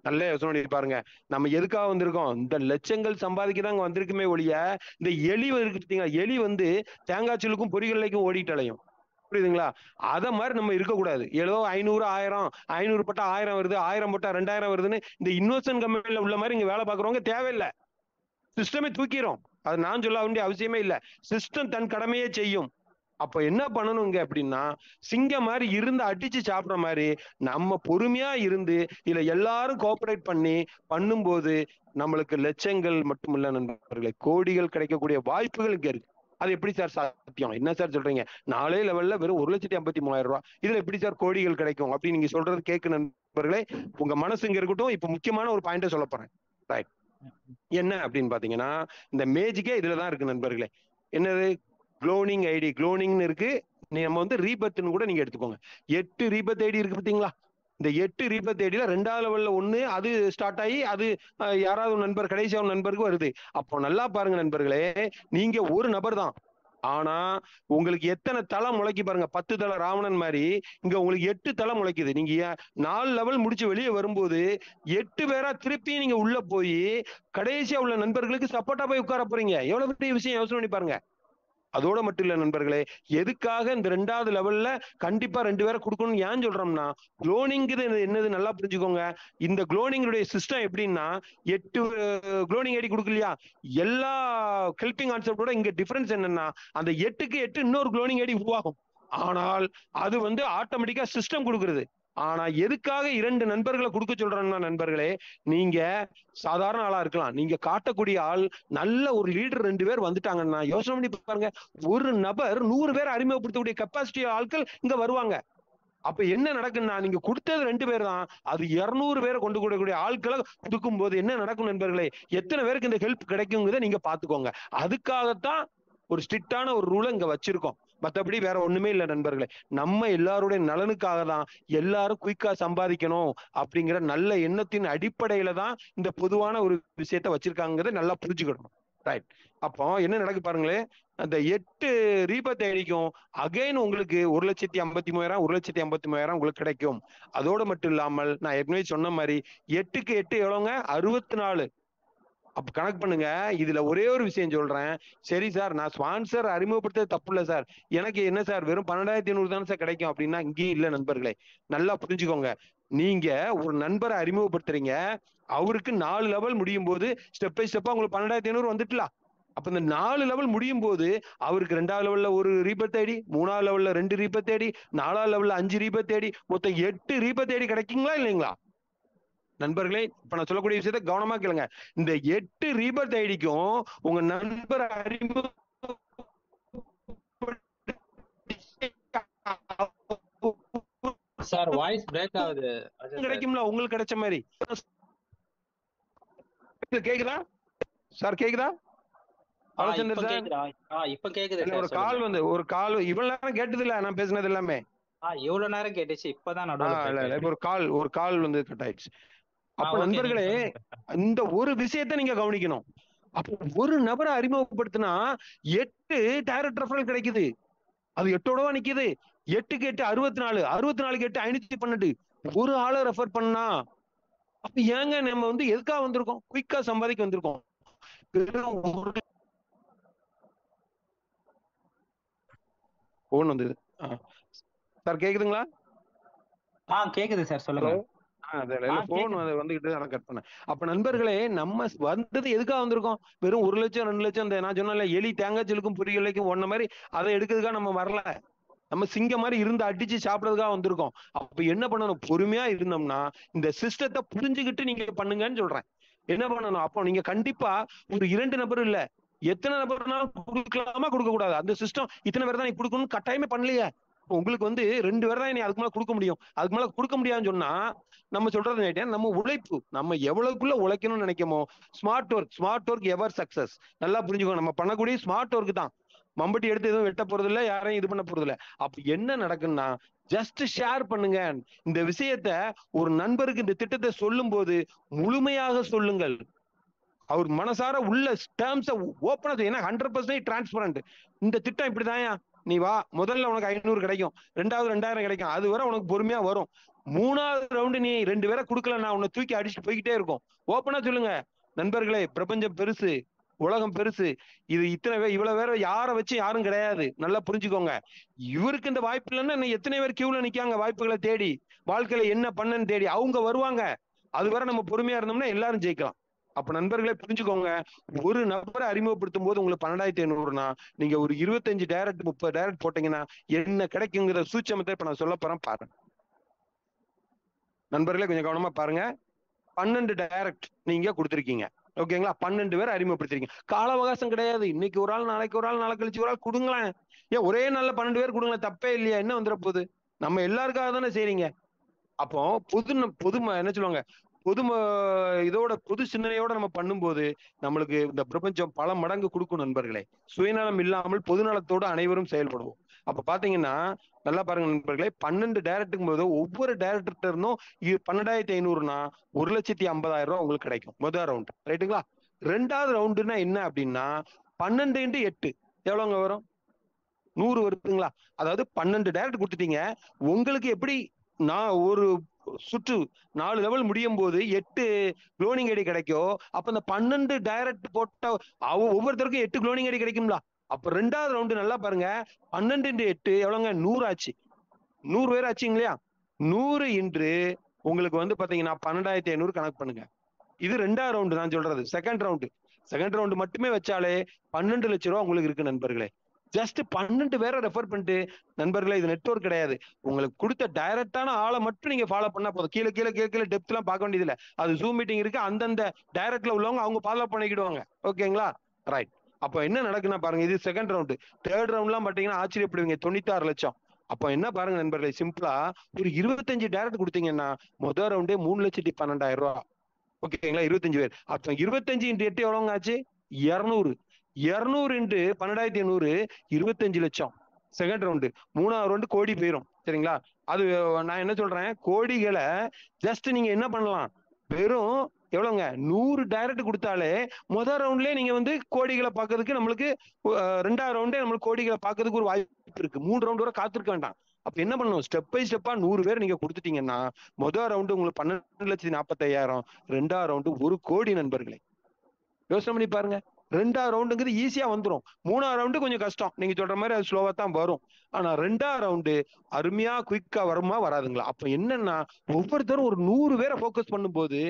நல்ல யோசனை பண்ணி பாருங்க. நம்ம எதுக்காக வந்திருக்கோம்? இந்த லட்சங்கள் சம்பாதிக்கதாங்க வந்திருக்குமே ஒழிய, இந்த எலி இருக்கு பார்த்தீங்களா, எலி வந்து தேங்காய் சில்லுக்கும் பொறிகளைக்கும் ஓடிட்டு அலையும். புரியுதுங்களா? அத மாதிரி நம்ம இருக்கக்கூடாது. ஏதோ 500, 1000, 500 பட்டா 1000 வருது, 1000 பட்டா 2000 வருதுன்னு இந்த இன்வெஸ்ட்மெண்ட் கம்பெனில உள்ள மாதிரி இங்க வேலை பார்க்குறவங்க தேவையில்லை. சிஸ்டமே தூக்கிரும். அது நான் சொல்ல வேண்டிய அவசியமே இல்லை. சிஸ்டம் தன் கடமையே செய்யும். அப்ப என்ன பண்ணணுங்க அப்படின்னா, சிங்கம் மாதிரி இருந்து அடிச்சு சாப்பிடுற மாதிரி நம்ம பொறுமையா இருந்து இதுல எல்லாரும் கோஆபரேட் பண்ணி பண்ணும்போது நம்மளுக்கு லட்சங்கள் மட்டும் இல்ல நண்பர்களே, கோடிகள் கிடைக்கக்கூடிய வாய்ப்புகள் இங்க இருக்கு. அது எப்படி சார் சாத்தியம்? என்ன சார் சொல்றீங்க? 4 லெவல்ல வெறும் 1,53,000 ரூபாய், இதுல எப்படி சார் கோடிகள் கிடைக்கும் அப்படின்னு நீங்க சொல்றது கேட்க நண்பர்களே, உங்க மனசு இங்க இருக்கட்டும். இப்ப முக்கியமான ஒரு பாயிண்ட சொல்ல போறேன். ரைட். என்ன அப்படின்னு பாத்தீங்கன்னா, இந்த மேஜிக்கே இதுலதான் இருக்கு நண்பர்களே. என்னது? Cloning ID. குளோனிங்னு இருக்கு. நம்ம வந்து ரீபர்த்னு கூட நீங்க எடுத்துக்கோங்க. 8 ரீபர்த் ஐடி இருக்கு பாத்தீங்களா? இந்த 8 ரீபர்த் ஐடியில 2வது லெவல்ல 1 அது ஸ்டார்ட் ஆகி அது யாராவது ஒரு நண்பர் கடைசியா ஒரு நண்பருக்கு வருது. அப்போ நல்லா பாருங்க நண்பர்களே, நீங்க ஒரு நபர் தான். ஆனா உங்களுக்கு எத்தனை தலை முளைக்கி பாருங்க. 10 தலை ராவணன் மாதிரி இங்க உங்களுக்கு 8 தலை முளைக்குது. நீங்க 4 லெவல் முடிச்சு வெளியே வரும்போது 8 பேரா திருப்பி நீங்க உள்ள போய் கடைசியா உள்ள நண்பர்களுக்கு சப்போர்ட்டா போய் உட்கார போறீங்க. எவ்வளவு பெரிய விஷயம் யோசனை பண்ணி பாருங்க. அதோட மட்டும் இல்ல நண்பர்களே, எதுக்காக இந்த 2வது லெவல்ல கண்டிப்பா 2 பேரை கொடுக்கணும்னு ஏன் சொல்றோம்னா, குளோனிங்கிறது என்னது நல்லா புரிஞ்சுக்கோங்க. இந்த குளோனிங்குடைய சிஸ்டம் எப்படின்னா, 8 குளோனிங் ஐடி கொடுக்கலையா, எல்லா ஹெல்பிங் கான்செப்டோட இங்க டிஃபரன்ஸ் என்னன்னா, அந்த 8க்கு 8 இன்னொரு குளோனிங் ஐடி உருவாகும். ஆனால் அது வந்து ஆட்டோமேட்டிக்கா சிஸ்டம் கொடுக்குறது. ஆனா எதுக்காக 2 நண்பர்களை கொடுக்க சொல்றேன்னா நண்பர்களே, நீங்க சாதாரண ஆளா இருக்கலாம், நீங்க காட்டக்கூடிய ஆள் நல்ல ஒரு லீடர் 2 பேர் வந்துட்டாங்கன்னா யோசனை பண்ணி பாருங்க, ஒரு நபர் 100 பேர் அறிமுகப்படுத்தக்கூடிய கெப்பாசிட்டி ஆட்கள் இங்க வருவாங்க. அப்ப என்ன நடக்குன்னா, நீங்க கொடுத்தது 2 பேர் தான், அது 200 பேரை கொண்டு கூடக்கூடிய ஆட்களை கொடுக்கும் போது என்ன நடக்கும் நண்பர்களே, எத்தனை பேருக்கு இந்த ஹெல்ப் கிடைக்குங்கிறத நீங்க பாத்துக்கோங்க. அதுக்காகத்தான் ஒரு ஸ்ட்ரிக்டான ஒரு ரூலை இங்க வச்சிருக்கோம். மற்றபடி வேற ஒண்ணுமே இல்லை நண்பர்களே. நம்ம எல்லாருடைய நலனுக்காக தான் எல்லாரும் குயிக்கா சம்பாதிக்கணும் அப்படிங்கிற நல்ல எண்ணத்தின் அடிப்படையில தான் இந்த பொதுவான ஒரு விஷயத்த வச்சிருக்காங்கிறத நல்லா புரிஞ்சுக்கணும். ரைட். அப்போ என்ன நடக்கு பாருங்களேன், அந்த 8 ரீபத் ஐடிக்கும் அகைன் உங்களுக்கு 1,53,000 1,53,000 உங்களுக்கு கிடைக்கும். அதோட மட்டும் இல்லாமல் நான் ஏற்கனவே சொன்ன மாதிரி 8க்கு 8 எவ்வளோங்க, 64. அப்ப கணக்கு பண்ணுங்க. இதுல ஒரே ஒரு விஷயம் சொல்றேன். சரி சார், நான் ஸ்பான்சர் அறிமுகப்படுத்த தப்பு இல்லை சார், எனக்கு என்ன சார் வெறும் 12,500 தானே சார் கிடைக்கும் அப்படின்னா இங்கேயும் இல்லை நண்பர்களே. நல்லா புரிஞ்சுக்கோங்க. நீங்க ஒரு நண்பரை அறிமுகப்படுத்துறீங்க, அவருக்கு 4 லெவல் முடியும் போது ஸ்டெப் பை ஸ்டெப்பா உங்களுக்கு 12,500 வந்துட்டுலாம். அப்ப இந்த 4 லெவல் முடியும் போது அவருக்கு 2வது லெவல்ல ஒரு ரீபத் ஐடி, 3வது லெவல்ல 2 ரீபத் ஐடி, 4வது லெவல்ல 5 ரீபத் ஐடி, மொத்தம் 8 ரீபத் ஐடி கிடைக்குங்களா இல்லைங்களா நண்பர்களே? இப்ப நான் சொல்லக்கூடிய விஷயத்த கவனமா கேளுங்க. இந்த 8 ரீபத் ஐடிக்கும் உங்க நண்பர் அறிமுக சார் வாய்ஸ் பிரேக் ஆகுது. கிடைக்கும்ல உங்களுக்கு கிடைச்ச மாதிரி. கேக்குதா சார்? கேக்குதா? இப்ப கேக்குது. ஒரு கால் இவ்வளவு நேரம் கேட்டது இல்ல நான் பேசினது எல்லாமே. இவ்வளவு நேரம் கேட்டுச்சு, இப்பதான் ஒரு கால் வந்து கட் ஆயிடுச்சு. அப்ப நண்பர்களே, இந்த ஒரு விஷயத்த நீங்க கவனிக்கணும். அப்போ ஒரு நபரை அறிமுகப்படுத்தினா 8 டைரக்ட் ரெஃபரல் கிடைக்குது. அது 8ஓடவா நிக்குது. 8க்கு 8 64, 64க்கு 8 512. ஒரு ஆளை ரெஃபர் பண்ணா அப்ப ஏங்க நம்ம வந்து எதுக்காக வந்திருக்கோம்? குயிக்கா சம்பாதிக்க வந்திருக்கோம். போன் வந்தது சார். கேக்குதுங்களா? கேக்குது சார், சொல்லுங்க. போன் வந்துகிட்டு அதை கட் பண்ண. அப்ப நண்பர்களே, நம்ம வந்தது எதுக்காக வந்திருக்கோம்? வெறும் 1 லட்சம் 2 லட்சம் இந்த நான் சொன்னல எலி தேங்காய் சிலுக்கும் புரியலைக்கும் ஒன்ன மாதிரி அதை எடுக்கிறதுக்காக நம்ம வரல. நம்ம சிங்க மாதிரி இருந்து அடிச்சு சாப்பிடறதுக்காக வந்திருக்கோம். அப்ப என்ன பண்ணணும்? பொறுமையா இருந்தோம்னா இந்த சிஸ்டத்தை புரிஞ்சுக்கிட்டு நீங்க பண்ணுங்கன்னு சொல்றேன். என்ன பண்ணணும்? அப்போ நீங்க கண்டிப்பா ஒரு 2 நபர் இல்ல, எத்தனை நபர்னாலும் கொடுக்கலாமா கொடுக்க கூடாது. அந்த சிஸ்டம் இத்தனை பேர் தான் நீ கொடுக்கணும்னு கட்டாயமே பண்ணலையே. உங்களுக்கு வந்து 2 பேர் தான் நீ அதுக்கு மேல கொடுக்க முடியும். அதுக்கு மேல கொடுக்க முடியாதுன்னு சொன்னா நம்ம சொல்றது நம்ம உழைப்பு, நம்ம எவ்வளவுக்குள்ள உழைக்கணும்னு நினைக்கமோ. ஸ்மார்ட் ஒர்க் எவர் சக்சஸ். நல்லா புரிஞ்சுக்கோ. நம்ம பண்ணக்கூடிய ஸ்மார்ட் ஒர்க் தான். மம்பட்டி எடுத்து எதுவும் வெட்ட போறது இல்ல, யாரையும் இது பண்ண போறது இல்ல. அப்ப என்ன நடக்குன்னா, ஜஸ்ட் ஷேர் பண்ணுங்க இந்த விஷயத்த. ஒரு நண்பருக்கு இந்த திட்டத்தை சொல்லும் போது முழுமையாக சொல்லுங்கள். அவர் மனசார உள்ள டேர்ம்ஸை ஓப்பனா ஏன்னா 100% டிரான்ஸ்பரண்ட். இந்த திட்டம் இப்படிதாயா, நீ வா, முதல்ல உனக்கு 500 கிடைக்கும், 2வது 2000 கிடைக்கும், அது வரை உனக்கு பொறுமையா வரும். 3வது ரவுண்டு நீ 2 பேரை கொடுக்கல, நான் உன்னை தூக்கி அடிச்சுட்டு போய்கிட்டே இருக்கும். ஓப்பனா சொல்லுங்க நண்பர்களே. பிரபஞ்சம் பெருசு, உலகம் பெருசு. இது இவ்வளவு பேரை யாரை வச்சு யாரும் கிடையாது. நல்லா புரிஞ்சுக்கோங்க. இவருக்கு இந்த வாய்ப்பு இல்லைன்னா எத்தனை பேர் கியூல நிக்காங்க வாய்ப்புகளை தேடி, வாழ்க்கையில என்ன பண்ணன்னு தேடி. அவங்க வருவாங்க. அது வரை நம்ம பொறுமையா இருந்தோம்னா எல்லாரும் ஜெயிக்கலாம். அப்ப நண்பர்களே புரிஞ்சுக்கோங்க. ஒரு நபரை அறிமுகப்படுத்தும் போது உங்களுக்கு 12,500னா நீங்க ஒரு 25 டைரக்ட் 30 டைரக்ட் போட்டீங்கன்னா என்ன கிடைக்குங்கிற சூட்சமத்தை இப்ப நான் சொல்ல போறேன் பாருங்க. நண்பர்களே கொஞ்சம் கவனமா பாருங்க. 12 டைரக்ட் நீங்க கொடுத்துருக்கீங்க, ஓகேங்களா? 12 பேர் அறிமுகப்படுத்திருக்கீங்க. கால அவகாசம் கிடையாது. இன்னைக்கு ஒரு ஆள், நாளைக்கு ஒரு ஆள், நாளை கழிச்சு ஒரு ஆள் கொடுங்களேன். ஏன் ஒரே நாள்ல 12 பேர் கொடுங்களேன், தப்பே இல்லையா? என்ன வந்துட போகுது? நம்ம எல்லாருக்காக தானே செய்றீங்க. அப்போ பொது என்ன சொல்லுவாங்க, இதோட பொது சிந்தனையோட நம்ம பண்ணும்போது நம்மளுக்கு இந்த பிரபஞ்சம் பல மடங்கு கொடுக்கும் நண்பர்களே. சுயநலம் இல்லாமல் பொதுநலத்தோடு அனைவரும் செயல்படுவோம். அப்ப பாத்தீங்கன்னா நல்லா பாருங்க நண்பர்களே, 12 டைரக்டுக்கும் போது ஒவ்வொரு டைரக்டர்கிட்ட இருந்தும் 12,500னா 1,50,000 உங்களுக்கு கிடைக்கும் முதல் ரவுண்ட், ரைட்டுங்களா? 2வது ரவுண்டுனா என்ன அப்படின்னா 12 × 8 எவ்வளவுங்க வரும்? 100 வருதுங்களா? அதாவது 12 டைரக்ட் கொடுத்துட்டீங்க. உங்களுக்கு எப்படி நான் ஒரு சுற்று 4 லெவல் முடியும் போது 8 குளோனிங் ஐடி கிடைக்கும். அப்ப இந்த 12 டைரக்ட் போட்ட ஒவ்வொருத்தருக்கும் 8 குளோனிங் ஐடி கிடைக்கும்ல. அப்ப 2வது ரவுண்டு நல்லா பாருங்க, 12 × 8 எவ்வளவுங்க? 100 ஆச்சு. 100 பேர் ஆச்சுங்க இல்லையா? 100 இன்று உங்களுக்கு வந்து பாத்தீங்கன்னா 12,500 கணக்கு பண்ணுங்க. இது 2வது ரவுண்டு நான் சொல்றது. செகண்ட் ரவுண்டு மட்டுமே வச்சாலே 12 லட்சம் ரூபாய் உங்களுக்கு இருக்கு நண்பர்களே. ஜஸ்ட் 12 பேரை ரெஃபர் பண்ணிட்டு நண்பர்களே, இது நெட்வொர்க் கிடையாது. உங்களுக்கு கொடுத்த டைரக்டான ஆளை மட்டும் நீங்க ஃபாலோ பண்ணா போதும். கீழே டெப்த் எல்லாம் பார்க்க வேண்டியது இல்லை. அது ஜூம் மீட்டிங் இருக்கு, அந்தந்த டைரக்ட்ல உள்ளவங்க அவங்க ஃபாலோ பண்ணிக்கிடுவாங்க, ஓகேங்களா? ரைட். அப்ப என்ன நடக்குன்னா பாருங்க, இது செகண்ட் ரவுண்டு. தேர்ட் ரவுண்ட்லாம் பாத்தீங்கன்னா ஆச்சரியப்படுவீங்க, 96 லட்சம். அப்ப என்ன பாருங்க நண்பர்களே, சிம்பிளா ஒரு 25 டைரக்ட் கொடுத்தீங்கன்னா முதல் ரவுண்டே 3,12,000 ரூபாய், ஓகேங்களா? 25 பேர். அப்ப 25 × 8 எவ்வளவுங்க ஆச்சு? 200. 200 × 12,500 25 லட்சம். Second round. 3வது ரவுண்டு கோடி போயிரும். சரிங்களா? அது நான் என்ன சொல்றேன், கோடிகளை ஜஸ்ட் நீங்க என்ன பண்ணலாம், வெறும் எவ்வளவுங்க 100 டைரக்ட் கொடுத்தாலே முதல் ரவுண்ட்லயே நீங்க வந்து கோடிகளை பார்க்கறதுக்கு நம்மளுக்கு 2வது ரவுண்டே நம்மளுக்கு கோடிகளை பார்க்கறதுக்கு ஒரு வாய்ப்பு இருக்கு. 3 ரவுண்ட் வரை காத்திருக்க வேண்டாம். அப்ப என்ன பண்ணணும், ஸ்டெப் பை ஸ்டெப்பா 100 பேர் நீங்க கொடுத்துட்டீங்கன்னா முதல் ரவுண்டு உங்களுக்கு 12,45,000, 2வது ரவுண்டு 1 கோடி நண்பர்களே. யோசனை பண்ணி பாருங்க. 2வது ரவுண்டுங்கிறது ஈஸியா வந்துடும். 3வது ரவுண்டு கொஞ்சம் கஷ்டம், நீங்க சொல்ற மாதிரி அது ஸ்லோவா தான் வரும். ஆனா 2வது ரவுண்டு அருமையா குயிக்கா வருமா வராதுங்களா? அப்ப என்னன்னா ஒவ்வொருத்தரும் ஒரு 100 பேரை போக்கஸ் பண்ணும்போது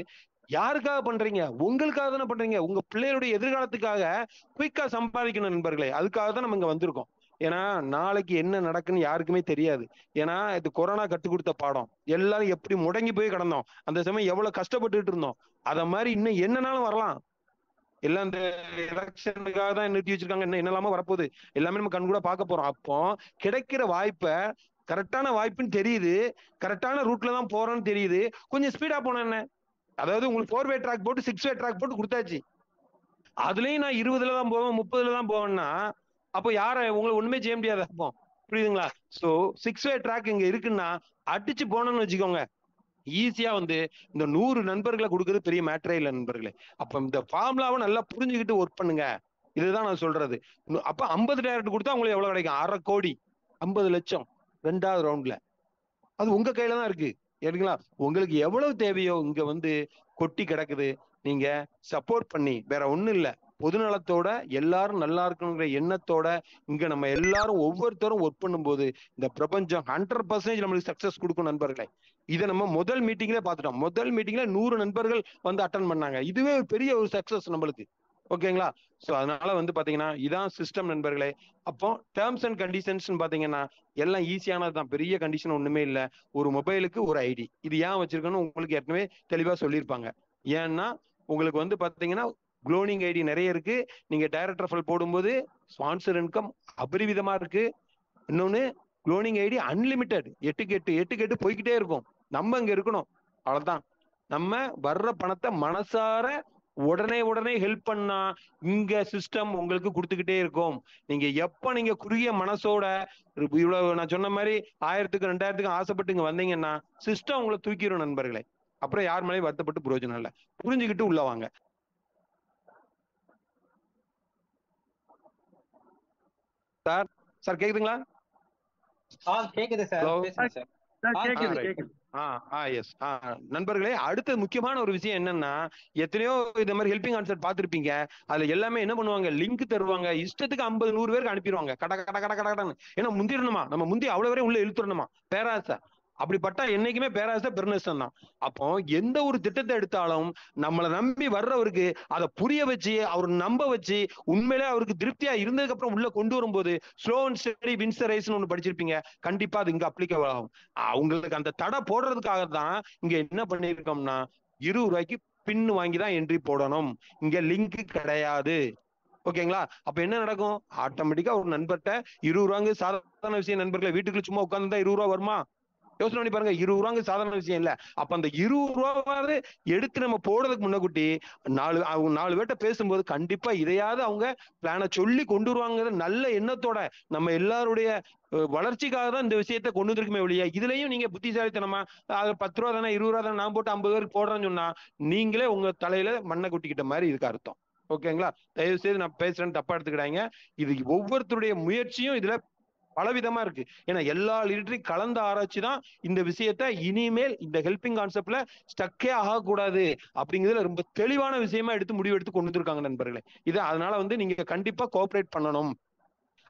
யாருக்காக பண்றீங்க, உங்களுக்காக தானே பண்றீங்க. உங்க பிள்ளைகளுடைய எதிர்காலத்துக்காக குயிக்கா சம்பாதிக்கணும் நண்பர்களே. அதுக்காக தான் நம்ம இங்க வந்திருக்கோம். ஏன்னா நாளைக்கு என்ன நடக்குன்னு யாருக்குமே தெரியாது. ஏன்னா இது கொரோனா கற்றுக் கொடுத்த பாடம். எல்லாரும் எப்படி முடங்கி போய் கிடந்தோம், அந்த சமயம் எவ்வளவு கஷ்டப்பட்டுட்டு இருந்தோம். அத மாதிரி இன்னும் என்னனாலும் வரலாம். எல்லாம் இந்த எலெக்ஷனுக்காக தான் நிறுத்தி வச்சிருக்காங்க. இன்னும் என்னெல்லாமோ வரப்போகுது, எல்லாமே நம்ம கண் கூட பார்க்க போறோம். அப்போ கிடைக்கிற வாய்ப்பை, கரெக்டான வாய்ப்புன்னு தெரியுது, கரெக்டான ரூட்ல தான் போறோம்னு தெரியுது, கொஞ்சம் ஸ்பீடா போன என்ன. அதாவது உங்களுக்கு 4 வே ட்ராக் போட்டு 6 வே ட்ராக் போட்டு கொடுத்தாச்சு. அதுலயும் நான் 20ல தான் போவேன், 30ல தான் போவேன்னா அப்போ யார உங்களை ஒண்ணுமே செய்ய முடியாது. அப்போ புரியுதுங்களா? சோ 6 வே ட்ராக் இங்க இருக்குன்னா அடிச்சு போனோம்னு வச்சுக்கோங்க, ஈஸியா வந்து இந்த 100 நண்பர்களை கொடுக்கறது பெரிய மேட்டரே இல்லை நண்பர்களே. அப்ப இந்த ஃபார்முலாவை நல்லா புரிஞ்சுக்கிட்டு ஒர்க் பண்ணுங்க. இதுதான் நான் சொல்றது. அப்ப 50 டைரக்ட் கொடுத்தா உங்களுக்கு எவ்வளவு கிடைக்கும்? 1/2 கோடி, 50 லட்சம் 2வது ரவுண்ட்ல. அது உங்க கையில தான் இருக்கு. சரிங்களா? உங்களுக்கு எவ்வளவு தேவையோ இங்க வந்து கொட்டி கிடக்குது. நீங்க சப்போர்ட் பண்ணி, வேற ஒண்ணும் இல்ல, பொதுநலத்தோட எல்லாரும் நல்லா இருக்கணுங்கிற எண்ணத்தோட இங்க நம்ம எல்லாரும் ஒவ்வொருத்தரும் ஒர்க் பண்ணும்போது இந்த பிரபஞ்சம் 100% நம்மளுக்கு சக்சஸ் கொடுக்கும் நண்பர்களே. இதை நம்ம முதல் மீட்டிங்ல பாத்துட்டோம். முதல் மீட்டிங்ல 100 நண்பர்கள் வந்து அட்டன் பண்ணாங்க. இதுவே ஒரு பெரிய ஒரு சக்சஸ் நம்மளுக்கு. ஓகேங்களா? சோ அதனால வந்து பாத்தீங்கன்னா இதான் சிஸ்டம் நண்பர்களே. அப்போ டேர்ம்ஸ் அண்ட் கண்டிஷன்ஸ் பாத்தீங்கன்னா எல்லாம் ஈஸியானது தான், பெரிய கண்டிஷன் ஒண்ணுமே இல்ல. ஒரு மொபைலுக்கு ஒரு ஐடி, இது ஏன் வச்சிருக்கணும் உங்களுக்கு ஏற்கனவே தெளிவா சொல்லியிருப்பாங்க. ஏன்னா உங்களுக்கு வந்து பாத்தீங்கன்னா குளோனிங் ஐடி நிறைய இருக்கு. நீங்க டைரக்ட் ரெஃபரல் போடும்போது ஸ்பான்சர் இன்கம் அபரிவிதமா இருக்கு. இன்னொன்னு குளோனிங் ஐடி அன்லிமிட்டெட், 8 போய்கிட்டே இருக்கும். நம்ம இங்க இருக்கணும், அவ்வளவுதான். நம்ம வர்ற பணத்தை மனசார உடனே ஹெல்ப் பண்ணா இங்க சிஸ்டம் உங்களுக்கு கொடுத்துக்கிட்டே இருக்கும். நீங்க எப்ப நீங்க குறுகிய மனசோட இவ்வளவு நான் சொன்ன மாதிரி 1000க்கு 2000க்கு ஆசைப்பட்டு இங்க வந்தீங்கன்னா சிஸ்டம் உங்களை தூக்கிடும் நண்பர்களே. அப்புறம் யார் மேலேயும் வருத்தப்பட்டு பிரயோஜனம் இல்லை. புரிஞ்சுக்கிட்டு உள்ள வாங்க. சார் சார் கேக்குதுங்களா? கேக்குது சார். Hello? பேசுங்க சார். கேக்குது. எஸ். நண்பர்களே, அடுத்த முக்கியமான ஒரு விஷயம் என்னன்னா, எத்தனையோ இந்த மாதிரி ஹெல்பிங் ஆன்சர் பார்த்திருப்பீங்க. அதுல எல்லாமே என்ன பண்ணுவாங்க, லிங்க் தருவாங்க, இஷ்டத்துக்கு 50 100 பேருக்கு அனுப்பிடுவாங்க. கடன்னு. ஏன்னா முந்திரணுமா, நம்ம முந்தி அவ்வளவு வரையும் உள்ள இழுத்துடணுமா, பேராசை. அப்படிப்பட்ட என்னைக்குமே பேராசை பெருநஷ்டம் தான். அப்போ எந்த ஒரு திட்டத்தை எடுத்தாலும் நம்மளை நம்பி வர்றவருக்கு அதை புரிய வச்சு, அவர் நம்ப வச்சு, உண்மையிலே அவருக்கு திருப்தியா இருந்ததுக்கு அப்புறம் உள்ள கொண்டு வரும்போது slow and steady wins the ரேஸ்னு ஒண்ணு படிச்சிருப்பீங்க. கண்டிப்பா அது இங்க அப்ளிகபிள் ஆகும். அவங்களுக்கு அந்த தடை போடுறதுக்காக தான் இங்க என்ன பண்ணிருக்கோம்னா 20 ரூபாய்க்கு பின் வாங்கி தான் என்ட்ரி போடணும். இங்க லிங்க் கிடையாது. ஓகேங்களா? அப்ப என்ன நடக்கும், ஆட்டோமேட்டிக்கா ஒரு நண்பர்கிட்ட 20 ரூபாங்க சாதாரண விஷயம் நண்பர்களை. வீட்டுக்குள்ள சும்மா உட்கார்ந்து தான் 20 ரூபா வருமா? யோசனை பண்ணி பாருங்க. 20 ரூபாங்க சாதாரண விஷயம் இல்ல. அப்ப அந்த 20 ரூபாவது எடுத்து நம்ம போடுறதுக்கு முன்னக்கூட்டி 4 பேர்ட்ட பேசும்போது கண்டிப்பா இதையாவது அவங்க பிளான சொல்லி கொண்டு வருவாங்க. நல்ல எண்ணத்தோட நம்ம எல்லாருடைய வளர்ச்சிக்காக தான் இந்த விஷயத்த கொண்டு வந்திருக்குமே ஒழிய, இதுலயும் நீங்க புத்திசாலித்தனமா 10 ரூபா தானே 20 ரூபா தானே நான் போட்டு 50 பேருக்கு போடுறேன்னு சொன்னா நீங்களே உங்க தலையில மண்ணை கொட்டிக்கிட்ட மாதிரி இதுக்கு அர்த்தம். ஓகேங்களா? தயவு செய்து நான் பேசுறேன்னு தப்பா எடுத்துக்கிட்டாங்க. இது ஒவ்வொருத்தருடைய முயற்சியும் இதுல பலவிதமா இருக்கு. ஏன்னா எல்லா லிட்டரையும் கலந்த ஆராய்ச்சி தான் இந்த விஷயத்த இனிமேல் இந்த ஹெல்பிங் கான்செப்ட்ல ஸ்டக்கே ஆகக்கூடாது அப்படிங்கிறதுல ரொம்ப தெளிவான விஷயமா எடுத்து முடிவு எடுத்து கொண்டு வந்திருக்காங்க நண்பர்களே. இது அதனால வந்து நீங்க கண்டிப்பா கோஆபரேட் பண்ணணும்.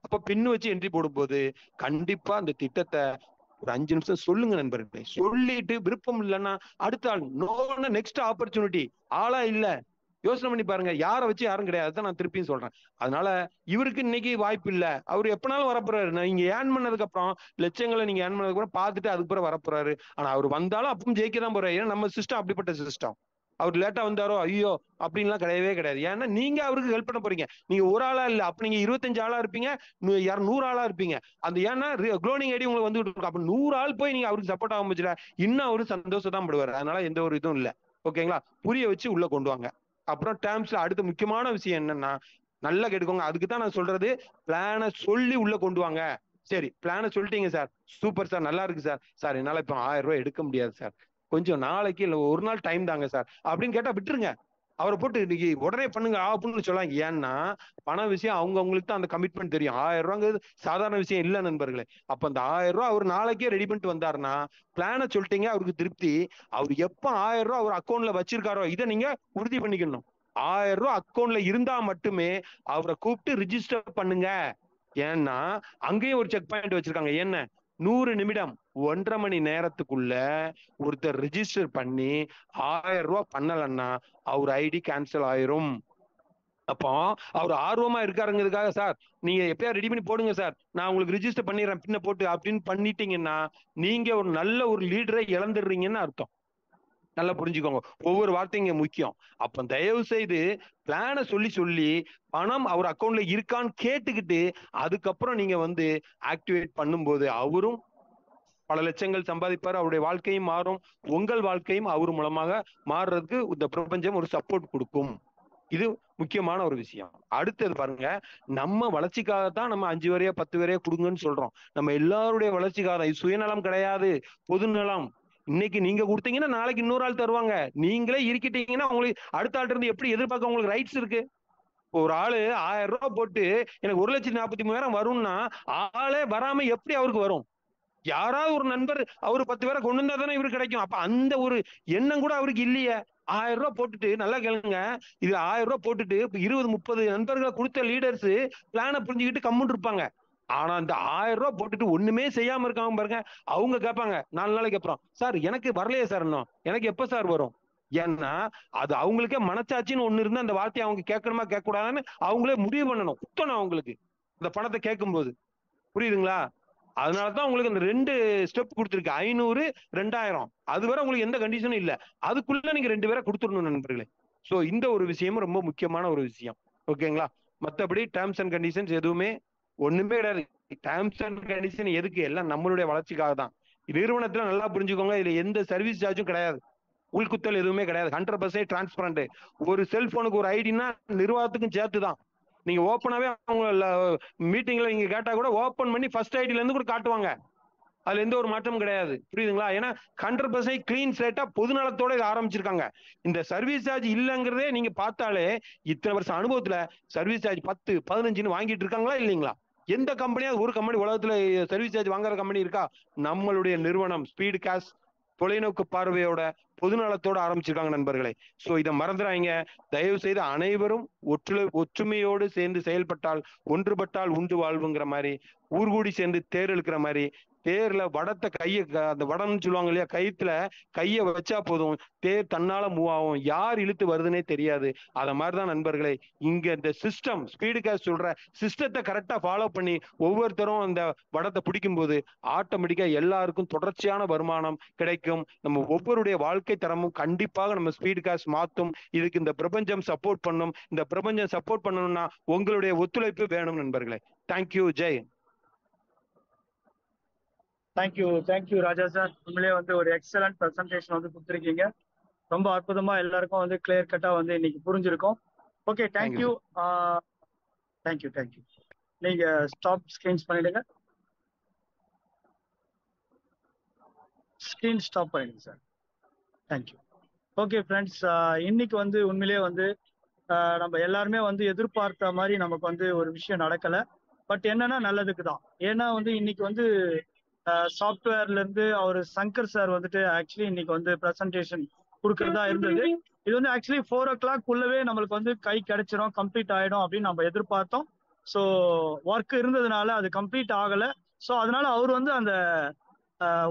அப்ப பின்னு வச்சு என்ட்ரி போடும்போது கண்டிப்பா அந்த திட்டத்தை ஒரு 5 நிமிஷம் சொல்லுங்க நண்பர்களே. சொல்லிட்டு விருப்பம் இல்லைன்னா அடுத்த ஆள் நோன்னு நெக்ஸ்ட் ஆப்பர்ச்சுனிட்டி. ஆளா இல்ல, யோசனை பண்ணி பாருங்க. யாரை வச்சு யாரும் கிடையாது, நான் திருப்பியும் சொல்றேன். அதனால இவருக்கு இன்னைக்கு வாய்ப்பு இல்ல, அவரு எப்பனாலும் வரப்போறாரு. நீங்க ஏர்ன் பண்ணதுக்கு அப்புறம் லட்சங்களை நீங்க ஏர்ன் பண்ணதுக்கு அப்புறம் பார்த்துட்டு அதுக்கு பிறகு வரப்போறாரு. ஆனா அவர் வந்தாலும் அப்பவும் ஜெயிக்க தான் போறாரு. ஏன்னா நம்ம சிஸ்டம் அப்படிப்பட்ட சிஸ்டம். அவர் லேட்டா வந்தாரோ ஐயோ அப்படின்லாம் கிடையவே கிடையாது. ஏன்னா நீங்க அவருக்கு ஹெல்ப் பண்ண போறீங்க. நீங்க ஒரு ஆளா இல்ல, அப்ப நீங்க 25 ஆளா இருப்பீங்க, 100 ஆளா இருப்பீங்க. அந்த ஏன்னா குளோனிங் ஐடி உங்களுக்கு வந்துட்டு இருக்கும். அப்ப 100 ஆள் போய் நீங்க அவருக்கு சப்போர்ட் ஆக முடியல, இன்னும் அவரு சந்தோஷம் தான் படுவாரு. அதனால எந்த ஒரு இதுவும் இல்ல. ஓகேங்களா? புரிய வச்சு உள்ள கொண்டு வாங்க. அப்புறம் டேர்ம்ஸ்ல அடுத்த முக்கியமான விஷயம் என்னன்னா, நல்லா கேட்டுக்கோங்க. அதுக்கு தான் நான் சொல்றது, பிளான சொல்லி உள்ள கொண்டு வாங்க. சரி பிளானை சொல்லிட்டீங்க சார், சூப்பர் சார், நல்லா இருக்கு சார். சார் என்னால இப்ப 1000 ரூபாய் எடுக்க முடியாது சார், கொஞ்சம் நாளைக்கு இல்ல ஒரு நாள் டைம் தாங்க சார் அப்படின்னு கேட்டா விட்டுருங்க. அவரை போட்டு இன்னைக்கு உடனே பண்ணுங்க அப்படின்னு சொல்லாங்க. ஏன்னா பண விஷயம் அவங்களுக்கு தான் அந்த கமிட்மெண்ட் தெரியும். 1000 ரூபாங்கிறது சாதாரண விஷயம் இல்ல நண்பர்களே. அப்ப அந்த 1000 ரூபாய் அவர் நாளைக்கே ரெடி பண்ணிட்டு வந்தாருன்னா பிளானை சொல்லிட்டீங்க, அவருக்கு திருப்தி. அவர் எப்ப 1000 ரூபாய் அவர் அக்கௌண்ட்ல வச்சிருக்காரோ இதை நீங்க உறுதி பண்ணிக்கணும். 1000 ரூபாய் அக்கௌண்ட்ல இருந்தா மட்டுமே அவரை கூப்பிட்டு ரிஜிஸ்டர் பண்ணுங்க. ஏன்னா அங்கேயும் ஒரு செக் பாயிண்ட் வச்சிருக்காங்க. என்ன, 100 நிமிடம் 1.5 மணி நேரத்துக்குள்ள ஒருத்தர் ரிஜிஸ்டர் பண்ணி 1000 ரூபாய் பண்ணலன்னா அவர் ஐடி கேன்சல் ஆயிரும். அப்போ அவர் ஆர்வமா இருக்காருங்கிறதுக்காக சார் நீங்க எப்பயா ரெடி பண்ணி போடுங்க சார், நான் உங்களுக்கு ரிஜிஸ்டர் பண்ணிடுறேன் பின்ன போட்டு அப்படின்னு பண்ணிட்டீங்கன்னா நீங்க ஒரு நல்ல ஒரு லீடரை இழந்துடுறீங்கன்னு அர்த்தம். நல்லா புரிஞ்சுக்கோங்க, ஒவ்வொரு வார்த்தையும் இங்க முக்கியம். அப்ப தயவு செய்து பிளான சொல்லி பணம் அவர் அக்கௌண்ட்ல இருக்கான்னு கேட்டுக்கிட்டு அதுக்கப்புறம் நீங்க வந்து ஆக்டிவேட் பண்ணும்போது அவரும் பல லட்சங்கள் சம்பாதிப்பார், அவருடைய வாழ்க்கையும் மாறும், உங்கள் வாழ்க்கையும் அவர் மூலமாக மாறுறதுக்கு இந்த பிரபஞ்சம் ஒரு சப்போர்ட் கொடுக்கும். இது முக்கியமான ஒரு விஷயம். அடுத்தது பாருங்க, நம்ம வளர்ச்சிக்காகத்தான் நம்ம 5 வரையா 10 வரையா கொடுங்கன்னு சொல்றோம். நம்ம எல்லாருடைய வளர்ச்சிக்காக, இது சுயநலம் கிடையாது, பொதுநலம். இன்னைக்கு நீங்க கொடுத்தீங்கன்னா நாளைக்கு இன்னொரு ஆள் தருவாங்க. நீங்களே இருக்கிட்டீங்கன்னா உங்களுக்கு அடுத்த ஆள் இருந்து எப்படி எதிர்பார்க்க உங்களுக்கு ரைட்ஸ் இருக்கு. ஒரு ஆளு 1000 ரூபாய் போட்டு எனக்கு 1,43,000 வரும்னா ஆளே வராம எப்படி அவருக்கு வரும்? யாராவது ஒரு நண்பர் அவரு 10 பேரை கொண்டு வந்தா தானே இவருக்கு கிடைக்கும். அப்ப அந்த ஒரு எண்ணம் கூட அவருக்கு இல்லையே. 1000 ரூபாய் போட்டுட்டு, நல்லா கேளுங்க, இது 1000 ரூபாய் போட்டுட்டு 20-30 நண்பர்களை கொடுத்த லீடர்ஸ் பிளான புரிஞ்சுக்கிட்டு கம்முன்னு இருப்பாங்க. ஆனா இந்த 1000 ரூபாய் போட்டுட்டு ஒண்ணுமே செய்யாம இருக்காங்க பாருங்க, அவங்க கேட்பாங்க 4 நாளைக்கு அப்புறம், சார் எனக்கு வரலையே சார், இன்னும் எனக்கு எப்ப சார் வரும்? ஏன்னா அது அவங்களுக்கே மனச்சாட்சின்னு ஒண்ணு இருந்து அந்த வார்த்தையை அவங்க கேட்கணுமா கேட்க கூடாதுன்னு அவங்களே முடிவு பண்ணணும், குத்தணும் அவங்களுக்கு இந்த பணத்தை கேட்கும் போது. புரியுதுங்களா? அதனாலதான் உங்களுக்கு இந்த 2 ஸ்டெப் கொடுத்துருக்கு, 500 2000. அது வரை உங்களுக்கு எந்த கண்டிஷனும் இல்ல, அதுக்குள்ள நீங்க 2 பேரை கொடுத்துடணும் நண்பர்களே. சோ இந்த ஒரு விஷயமும் ரொம்ப முக்கியமான ஒரு விஷயம். ஓகேங்களா? மத்தபடி டேர்ம்ஸ் அண்ட் கண்டிஷன்ஸ் எதுவுமே ஒண்ணுமே கிடையாது. டேர்ம்ஸ் அண்ட் கண்டிஷன் எதுக்கு? எல்லாம் நம்மளுடைய வளர்ச்சிக்காக தான். நிறுவனத்துல நல்லா புரிஞ்சுக்கோங்க, இதுல எந்த சர்வீஸ் சார்ஜும் கிடையாது, உள்குத்தல் எதுவுமே கிடையாது. 100% டிரான்ஸ்பரண்ட். ஒரு செல்போனுக்கு ஒரு ஐடினா நிர்வாகத்துக்கும் சேர்த்துதான். நீங்க ஓப்பனாவே அவங்க மீட்டிங்ல நீங்க கேட்டா கூட ஓப்பன் பண்ணி ஃபர்ஸ்ட் ஐடில இருந்து கூட காட்டுவாங்க. அதுல எந்த ஒரு மாற்றமும் கிடையாது. புரியுதுங்களா? ஏன்னா 100% கிளீன் ஸ்லேட்டா பொதுநலத்தோட இதை ஆரம்பிச்சிருக்காங்க. இந்த சர்வீஸ் சார்ஜ் இல்லங்கிறதே நீங்க பார்த்தாலே இத்தனை வருஷம் அனுபவத்துல சர்வீஸ் சார்ஜ் 10 15 வாங்கிட்டு இருக்காங்களா இல்லைங்களா? எந்த கம்பெனியாவது, ஒரு கம்பெனி உலகத்துல சர்வீஸ் சார்ஜ் வாங்குற கம்பெனி இருக்கா? நம்மளுடைய நிறுவனம் ஸ்பீடு கேஷ் தொலைநோக்கு பார்வையோட பொதுநலத்தோட ஆரம்பிச்சிருக்காங்க நண்பர்களே. சோ இதை மறந்துடாங்க. தயவு செய்து அனைவரும் ஒற்றுமையோடு சேர்ந்து செயல்பட்டால் ஒன்றுபட்டால் உண்டு வாழ்வுங்கிற மாதிரி, ஊர்கூடி சேர்ந்து தேர் இழுக்கிற மாதிரி, தேர்ல வடத்தை அந்த வடம்னு சொல்லுவாங்க இல்லையா, கயித்துல கைய வச்சா போதும் தேர் தன்னால மூவ் ஆகும், யார் இழுத்து வருதுன்னே தெரியாது. அத மாதிரிதான் நண்பர்களே இங்க இந்த சிஸ்டம், ஸ்பீடு கேஷ் சொல்ற சிஸ்டத்தை கரெக்டா ஃபாலோ பண்ணி ஒவ்வொருத்தரும் அந்த வடத்தை பிடிக்கும் போது ஆட்டோமேட்டிக்கா எல்லாருக்கும் தொடர்ச்சியான வருமானம் கிடைக்கும். நம்ம ஒவ்வொருடைய வாழ்க்கை தரமும் கண்டிப்பாக நம்ம ஸ்பீடு கேஷ் மாத்தும். இதுக்கு இந்த பிரபஞ்சம் சப்போர்ட் பண்ணும். இந்த பிரபஞ்சம் சப்போர்ட் பண்ணணும்னா உங்களுடைய ஒத்துழைப்பு வேணும் நண்பர்களே. தேங்க்யூ. ஜெய். தேங்க்யூ ராஜா சார். உண்மையிலேயே வந்து ஒரு எக்ஸலண்ட் ப்ரெசன்டேஷன் வந்து கொடுத்துருக்கீங்க. ரொம்ப அற்புதமா எல்லாருக்கும் வந்து கிளியர் கட்டா வந்து இன்னைக்கு புரிஞ்சிருக்கும். Okay, thank you. நீங்க ஸ்டாப் ஸ்கிரீன்ஸ் பண்ணிடுங்க. ஸ்கிரீன் ஸ்டாப் பண்ணிடுங்க சார். தேங்க்யூ. ஓகே ஃப்ரெண்ட்ஸ், இன்னைக்கு வந்து உண்மையிலேயே வந்து நம்ம எல்லாருமே வந்து எதிர்பார்த்த மாதிரி நமக்கு வந்து ஒரு விஷயம் நடக்கல. பட் என்னன்னா நல்லதுக்கு தான். ஏன்னா வந்து இன்னைக்கு வந்து சாஃப்ட்வேர்ல இருந்து அவர் சங்கர் சார் வந்துட்டு ஆக்சுவலி இன்னைக்கு வந்து ப்ரெசன்டேஷன் கொடுக்கறதா இருந்தது. இது வந்து ஆக்சுவலி 4 o'clock உள்ளவே நம்மளுக்கு வந்து கை கிடைச்சிரும், கம்ப்ளீட் ஆயிடும் அப்படின்னு நம்ம எதிர்பார்த்தோம். ஸோ ஒர்க் இருந்ததுனால அது கம்ப்ளீட் ஆகல. ஸோ அதனால அவர் வந்து அந்த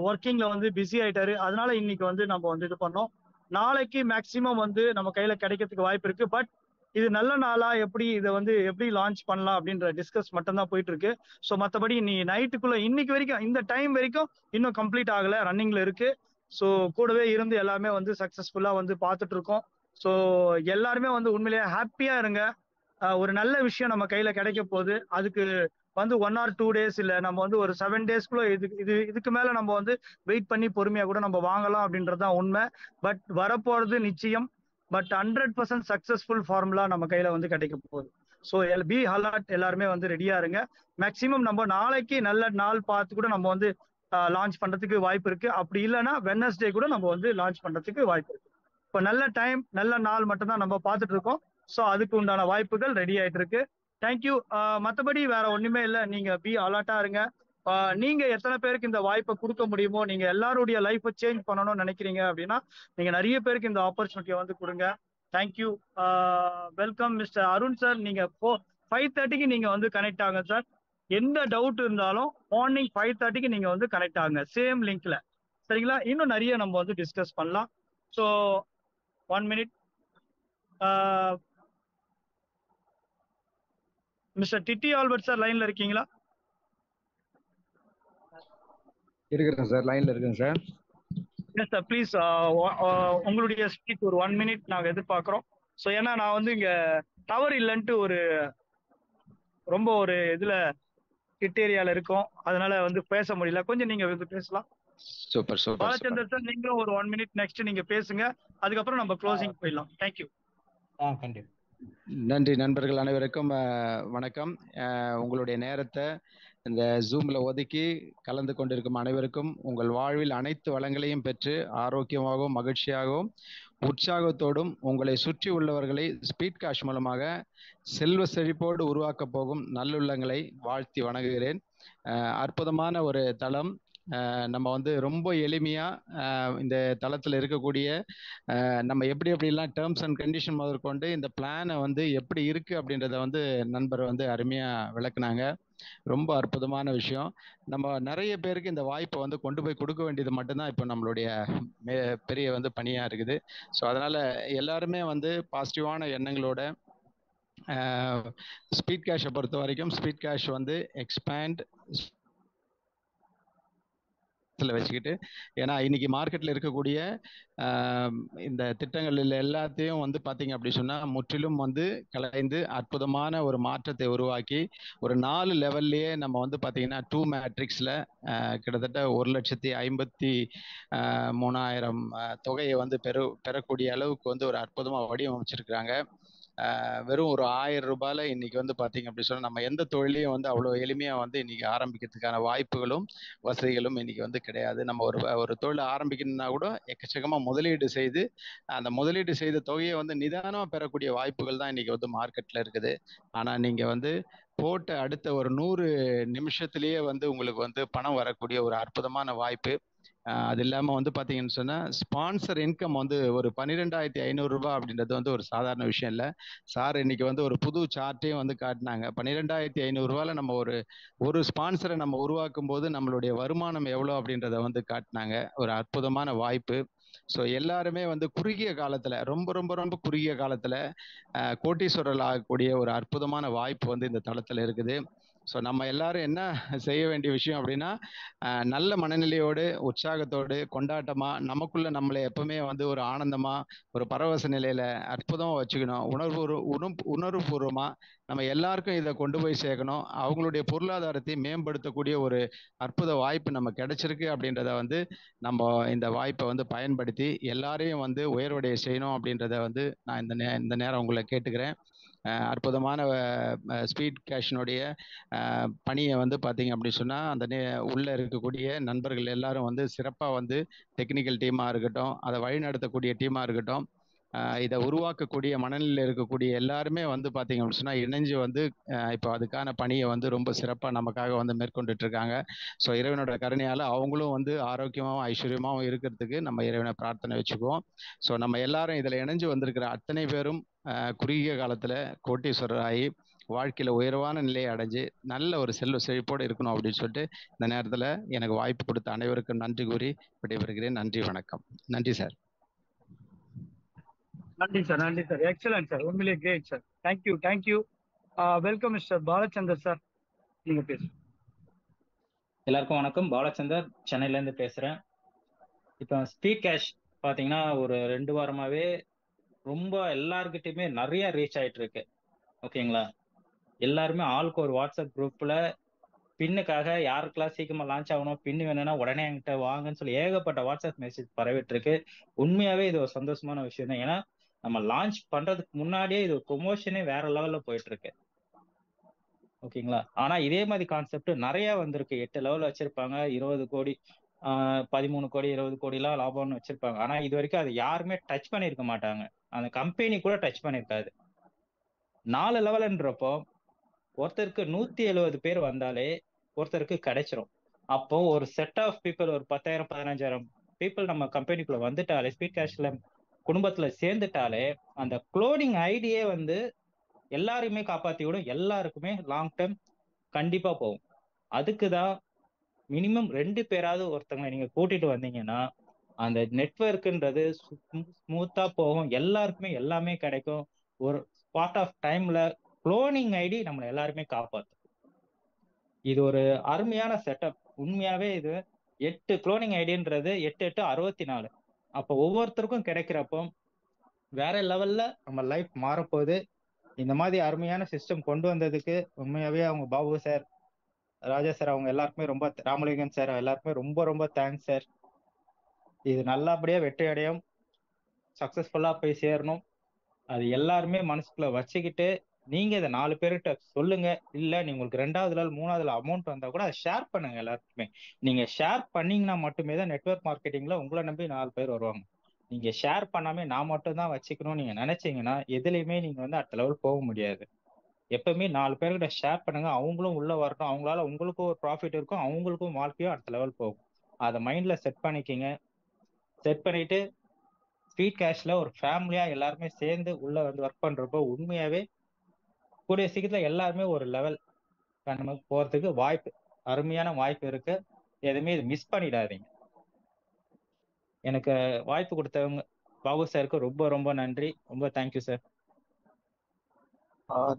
ஒர்க்கிங்ல வந்து பிஸி ஆயிட்டாரு. அதனால இன்னைக்கு வந்து நம்ம வந்து இது பண்ணோம். நாளைக்கு மேக்சிமம் வந்து நம்ம கையில கிடைக்கிறதுக்கு வாய்ப்பு இருக்கு. பட் இது நல்ல நாளா, எப்படி இதை வந்து எப்படி லான்ச் பண்ணலாம் அப்படின்ற டிஸ்கஸ் மட்டும் தான் போயிட்டு இருக்கு. ஸோ மற்றபடி நீ நைட்டுக்குள்ள இன்னைக்கு வரைக்கும் இந்த டைம் வரைக்கும் இன்னும் கம்ப்ளீட் ஆகல, ரன்னிங்ல இருக்கு. ஸோ கூடவே இருந்து எல்லாமே வந்து சக்சஸ்ஃபுல்லா வந்து பார்த்துட்டு இருக்கோம். ஸோ எல்லாருமே வந்து உண்மையிலேயே ஹாப்பியா இருங்க. ஒரு நல்ல விஷயம் நம்ம கையில கிடைக்க போகுது. அதுக்கு வந்து 1 or 2 days இல்ல, நம்ம வந்து ஒரு 7 daysக்குள்ள இதுக்கு மேல நம்ம வந்து வெயிட் பண்ணி பொறுமையா கூட நம்ம வாங்கலாம் அப்படின்றதுதான் உண்மை. பட் வரப்போறது நிச்சயம். பட் 100% சக்சஸ்ஃபுல் ஃபார்முலா நம்ம கையில வந்து கிடைக்க போகுது. ஸோ பி அலர்ட், எல்லாருமே வந்து ரெடியா இருங்க. மேக்சிமம் நம்ம நாளைக்கு நல்ல நாள் பார்த்து கூட நம்ம வந்து லான்ச் பண்றதுக்கு வாய்ப்பு இருக்கு. அப்படி இல்லைன்னா வெட்னஸ்டே கூட நம்ம வந்து லான்ச் பண்றதுக்கு வாய்ப்பு இருக்கு. இப்போ நல்ல டைம் நல்ல நாள் மட்டும்தான் நம்ம பார்த்துட்டு இருக்கோம். ஸோ அதுக்கு உண்டான வாய்ப்புகள் ரெடி ஆயிட்டு இருக்கு. தேங்க்யூ. மற்றபடி வேற ஒண்ணுமே இல்லை. நீங்க பி அலர்ட்டா இருங்க. நீங்க எத்தனை பேருக்கு இந்த வாய்ப்பை கொடுக்க முடியுமோ, நீங்க எல்லாருடைய லைஃப்பை சேஞ்ச் பண்ணணும்னு நினைக்கிறீங்க அப்படின்னா நீங்க நிறைய பேருக்கு இந்த ஆப்பர்ச்சுனிட்டியை வந்து கொடுங்க. Thank you. Welcome mister Arun sir. நீங்க 5:30க்கு நீங்க வந்து கனெக்ட் ஆகுங்க சார். எந்த டவுட் இருந்தாலும் மார்னிங் 5:30க்கு நீங்க வந்து கனெக்ட் ஆகுங்க சேம் லிங்க்ல. சரிங்களா? இன்னும் நிறைய நம்ம வந்து டிஸ்கஸ் பண்ணலாம். So 1 minute. Mister TD Albert sir லைன்ல இருக்கீங்களா? இருக்கிறேன் சார், லைன்ல இருக்கேன் சார். Yes sir, please. உங்களுடைய ஸ்பீச் ஒரு 1 minute நாங்கள் எதிர்பார்க்குறோம். ஸோ ஏன்னா நான் வந்து இங்கே டவர் இல்லைன்ட்டு ரொம்ப ஒரு இதில் கிட் ஏரியாவில் இருக்கோம். அதனால வந்து பேச முடியல. கொஞ்சம் நீங்கள் வந்து பேசலாம். Super super. பாலச்சந்தர் சார், நீங்களும் ஒரு 1 minute நெக்ஸ்ட் நீங்க பேசுங்க. அதுக்கப்புறம் நம்ம க்ளோசிங் போயிடலாம். தேங்க்யூ. கண்டிப்பா. நன்றி நண்பர்கள் அனைவருக்கும் வணக்கம். உங்களுடைய நேரத்தை இந்த ஜூம்ல ஒதுக்கி கலந்து கொண்டிருக்கும் அனைவருக்கும் உங்கள் வாழ்வில் அனைத்து வளங்களையும் பெற்று ஆரோக்கியமாகவும் மகிழ்ச்சியாகவும் உற்சாகத்தோடும் உங்களை சுற்றி உள்ளவர்களை ஸ்பீட் காஷ் மூலமாக செல்வ செழிப்போடு உருவாக்க போகும் நல்லுள்ளங்களை வாழ்த்தி வணங்குகிறேன். அற்புதமான ஒரு தளம். நம்ம வந்து ரொம்ப எளிமையாக இந்த தளத்தில் இருக்கக்கூடிய நம்ம எப்படிலாம் டேர்ம்ஸ் அண்ட் கண்டிஷன் முதற்கொண்டு இந்த பிளானை வந்து எப்படி இருக்குது அப்படின்றத வந்து நண்பர் வந்து அருமையாக விளக்குனாங்க. ரொம்ப அற்புதமான விஷயம். நம்ம நிறைய பேருக்கு இந்த வாய்ப்பை வந்து கொண்டு போய் கொடுக்க வேண்டியது மட்டும்தான் இப்போ நம்மளுடைய பெரிய வந்து பணியாக இருக்குது. ஸோ அதனால் எல்லாருமே வந்து பாசிட்டிவான எண்ணங்களோட ஸ்பீட் கேஷை பொறுத்த வரைக்கும் ஸ்பீட் கேஷ் வந்து எக்ஸ்பேண்ட் வச்சுக்கிட்டு, ஏன்னா இன்னைக்கு மார்க்கெட்ல இருக்கக்கூடிய இந்த திட்டங்கள் எல்லாத்தையும் வந்து பார்த்தீங்க அப்படி சொன்னால் முற்றிலும் வந்து கலைந்து அற்புதமான ஒரு மாற்றத்தை உருவாக்கி ஒரு 4 லெவல்லையே நம்ம வந்து பார்த்தீங்கன்னா 2 மேட்ரிக்ஸில் கிட்டத்தட்ட 1,53,000 தொகையை வந்து பெறக்கூடிய அளவுக்கு வந்து ஒரு அற்புதமாக வடிவமைச்சிருக்கிறாங்க. வெறும் ஒரு 1000 ரூபாயில இன்னைக்கு வந்து பார்த்தீங்க அப்படி சொன்னால் நம்ம எந்த தொழிலையும் வந்து அவ்வளோ எளிமையாக வந்து இன்னைக்கு ஆரம்பிக்கிறதுக்கான வாய்ப்புகளும் வசதிகளும் இன்னைக்கு வந்து கிடையாது. நம்ம ஒரு தொழிலை ஆரம்பிக்கணும்னா கூட எக்கச்சக்கமாக முதலீடு செய்து அந்த முதலீடு செய்த தொகையை வந்து நிதானமாக பெறக்கூடிய வாய்ப்புகள் தான் இன்னைக்கு வந்து மார்க்கெட்டில் இருக்குது. ஆனால் நீங்கள் வந்து போட்ட அடுத்த ஒரு 100 நிமிஷத்துலேயே வந்து உங்களுக்கு வந்து பணம் வரக்கூடிய ஒரு அற்புதமான வாய்ப்பு. அது இல்லாமல் வந்து பார்த்தீங்கன்னு சொன்னால் ஸ்பான்சர் இன்கம் வந்து ஒரு 12,500 ரூபாய் அப்படின்றது வந்து ஒரு சாதாரண விஷயம் இல்லை. சார் இன்னைக்கு வந்து ஒரு புது சார்ட்டையும் வந்து காட்டினாங்க. 12,500 ரூபாயில் நம்ம ஒரு ஸ்பான்சரை நம்ம உருவாக்கும் போது நம்மளுடைய வருமானம் எவ்வளோ அப்படின்றத வந்து காட்டினாங்க. ஒரு அற்புதமான வாய்ப்பு. ஸோ எல்லாருமே வந்து குறுகிய காலத்தில் ரொம்ப ரொம்ப ரொம்ப குறுகிய காலத்தில் கோட்டீஸ்வரர்கள் ஆகக்கூடிய ஒரு அற்புதமான வாய்ப்பு வந்து இந்த தளத்தில் இருக்குது. ஸோ நம்ம எல்லாரும் என்ன செய்ய வேண்டிய விஷயம் அப்படின்னா நல்ல மனநிலையோடு உற்சாகத்தோடு கொண்டாட்டமாக நமக்குள்ள நம்மளை எப்பவுமே வந்து ஒரு ஆனந்தமாக ஒரு பரவச நிலையில் அற்புதமாக வச்சுக்கணும். உணர்வுபூர்வமாக நம்ம எல்லாருக்கும் இதை கொண்டு போய் சேர்க்கணும். அவங்களுடைய பொருளாதாரத்தை மேம்படுத்தக்கூடிய ஒரு அற்புத வாய்ப்பு நம்ம கிடைச்சிருக்கு அப்படின்றத வந்து நம்ம இந்த வாய்ப்பை வந்து பயன்படுத்தி எல்லாரையும் வந்து உயர்வடைய செய்யணும் அப்படின்றத வந்து நான் இந்த நேரம் உங்களை கேட்டுக்கிறேன். அற்புதமான ஸ்பீட் கேஷினுடைய பணியை வந்து பார்த்தீங்க அப்படின்னு சொன்னால் அந்த உள்ளே இருக்கக்கூடிய நண்பர்கள் எல்லாரும் வந்து சிறப்பாக வந்து டெக்னிக்கல் டீமாக இருக்கட்டும், அதை வழிநடத்தக்கூடிய டீமாக இருக்கட்டும், இதை உருவாக்கக்கூடிய மனநிலையில் இருக்கக்கூடிய எல்லாருமே வந்து பார்த்தீங்க அப்படின்னு சொன்னால் இணைஞ்சு வந்து இப்போ அதுக்கான பணியை வந்து ரொம்ப சிறப்பாக நமக்காக வந்து மேற்கொண்டுட்டு இருக்காங்க. ஸோ இறைவனோட கருணையால் அவங்களும் வந்து ஆரோக்கியமாகவும் ஐஸ்வர்யமாகவும் இருக்கிறதுக்கு நம்ம இறைவனை பிரார்த்தனை வச்சுக்குவோம். ஸோ நம்ம எல்லாரும் இதில் இணைஞ்சு வந்திருக்கிற அத்தனை பேரும் குறுகிய காலத்தில் கோட்டீஸ்வரராகி வாழ்க்கையில் உயர்வான நிலையை அடைஞ்சு நல்ல ஒரு செல்வ செழிப்போடு இருக்கணும் அப்படின்னு சொல்லிட்டு இந்த நேரத்தில் எனக்கு வாய்ப்பு கொடுத்த அனைவருக்கும் நன்றி கூறி விடைபெறுகிறேன். நன்றி, வணக்கம். நன்றி சார். நன்றி சார், நன்றி சார். எக்ஸலன்ட் சார், உண்மையிலேயே great sir. Thank you. Welcome mister Balachander sir, நீங்க பேசுங்க. எல்லாருக்கும் வணக்கம். பாலச்சந்தர், சென்னையிலேருந்து பேசுகிறேன். இப்போ ஸ்பீட் கேஷ் பார்த்தீங்கன்னா ஒரு 2 வாரமாகவே ரொம்ப எல்லாருக்கிட்டையுமே நிறைய ரீச் ஆகிட்டு இருக்கு. ஓகேங்களா? எல்லாருமே ஆளுக்கு ஒரு வாட்ஸ்அப் குரூப்பில் பின்னுக்காக யாருக்கெல்லாம் சீக்கிரமாக லான்ச் ஆகணும், பின்னு வேணும்னா உடனே என்கிட்ட வாங்கன்னு சொல்லி ஏகப்பட்ட வாட்ஸ்அப் மெசேஜ் பரவிட்டு இருக்கு. உண்மையாகவே இது ஒரு சந்தோஷமான விஷயம் தான். ஏன்னா நம்ம லான்ச் பண்ணுறதுக்கு முன்னாடியே இது ஒரு ப்ரொமோஷனே வேற லெவலில் போயிட்டு இருக்கு. ஓகேங்களா? ஆனா இதே மாதிரி கான்செப்ட் நிறைய வந்திருக்கு. 8 லெவல் வச்சிருப்பாங்க, 20 கோடி 13 கோடி 20 கோடிலாம் லாபம்னு வச்சிருப்பாங்க. ஆனா இது வரைக்கும் அது யாருமே டச் பண்ணியிருக்க மாட்டாங்க. அந்த கம்பெனி கூட டச் பண்ணியிருக்காது. 4 லெவல்ன்றப்போ ஒருத்தருக்கு 170 பேர் வந்தாலே ஒருத்தருக்கு கிடைச்சிரும். அப்போ ஒரு செட் ஆஃப் பீப்புள், ஒரு 10,000 15,000 பீப்புள் நம்ம கம்பெனிக்குள்ள வந்துட்டாலே, ஸ்பீட் கேஷ்ல குடும்பத்துல சேர்ந்துட்டாலே, அந்த குளோனிங் ஐடியே வந்து எல்லாரையுமே காப்பாத்தி விடும். எல்லாருக்குமே லாங் டேர்ம் கண்டிப்பா போகும். அதுக்கு தான் மினிமம் 2 பேராவது ஒருத்தவங்களை நீங்க கூட்டிட்டு வந்தீங்கன்னா அந்த நெட்வொர்க்ன்றது ஸ்மூத்தா போகும். எல்லாருக்குமே எல்லாமே கிடைக்கும். ஒரு ஸ்பாட் ஆஃப் டைம்ல குளோனிங் ஐடி நம்மளை எல்லாருமே காப்பாத்தும். இது ஒரு அருமையான செட்டப். உண்மையாவே இது 8 குளோனிங் ஐடின்றது 8 8 64. அப்போ ஒவ்வொருத்தருக்கும் கிடைக்கிறப்போ வேற லெவல்ல நம்ம லைஃப் மாறப்போகுது. இந்த மாதிரி அருமையான சிஸ்டம் கொண்டு வந்ததுக்கு உண்மையாவே அவங்க பாபு சார், ராஜா சார், அவங்க எல்லாருக்குமே ரொம்ப, ராமலிங்கம் சார் எல்லாருக்குமே ரொம்ப ரொம்ப தேங்க்ஸ் சார். இது நல்லபடியா வெற்றி அடையும், சக்சஸ்ஃபுல்லா போய் சேரணும். அது எல்லாருமே மனசுக்குள்ள வச்சுக்கிட்டு நீங்க இதை 4 பேர்கிட்ட சொல்லுங்க. இல்ல நீ உங்களுக்கு 2வது நாள் 3வது அமௌண்ட் வந்தா கூட அதை ஷேர் பண்ணுங்க. எல்லாருக்குமே நீங்க ஷேர் பண்ணீங்கன்னா மட்டுமே தான் நெட்வொர்க் மார்க்கெட்டிங்ல உங்களை நம்பி 4 பேர் வருவாங்க. நீங்க ஷேர் பண்ணாம நான் மட்டும் தான் வச்சுக்கணும் நீங்க நினைச்சீங்கன்னா எதுலையுமே நீங்க வந்து அடுத்த லெவல் போக முடியாது. எப்பவுமே 4 பேர்கிட்ட ஷேர் பண்ணுங்க. அவங்களும் உள்ள வரணும். அவங்களால உங்களுக்கும் ஒரு ப்ராஃபிட் இருக்கும், அவங்களுக்கும் வாழ்க்கையும் அடுத்த லெவல் போகும். அதை மைண்ட்ல செட் பண்ணிக்கிங்க. செட் பண்ணிட்டு ஸ்பீட் கேஷ்ல ஒரு ஃபேமிலியா எல்லாருமே சேர்ந்து உள்ள வந்து ஒர்க் பண்றப்போ உண்மையாவே கூடிய சீக்கிரத்துல எல்லாருமே ஒரு லெவல் நமக்கு போறதுக்கு வாய்ப்பு, அருமையான வாய்ப்பு இருக்கு. எதுவுமே இது மிஸ் பண்ணிடாதீங்க. எனக்கு வாய்ப்பு கொடுத்தவங்க பாபு சாருக்கு ரொம்ப ரொம்ப நன்றி. ரொம்ப thank you sir.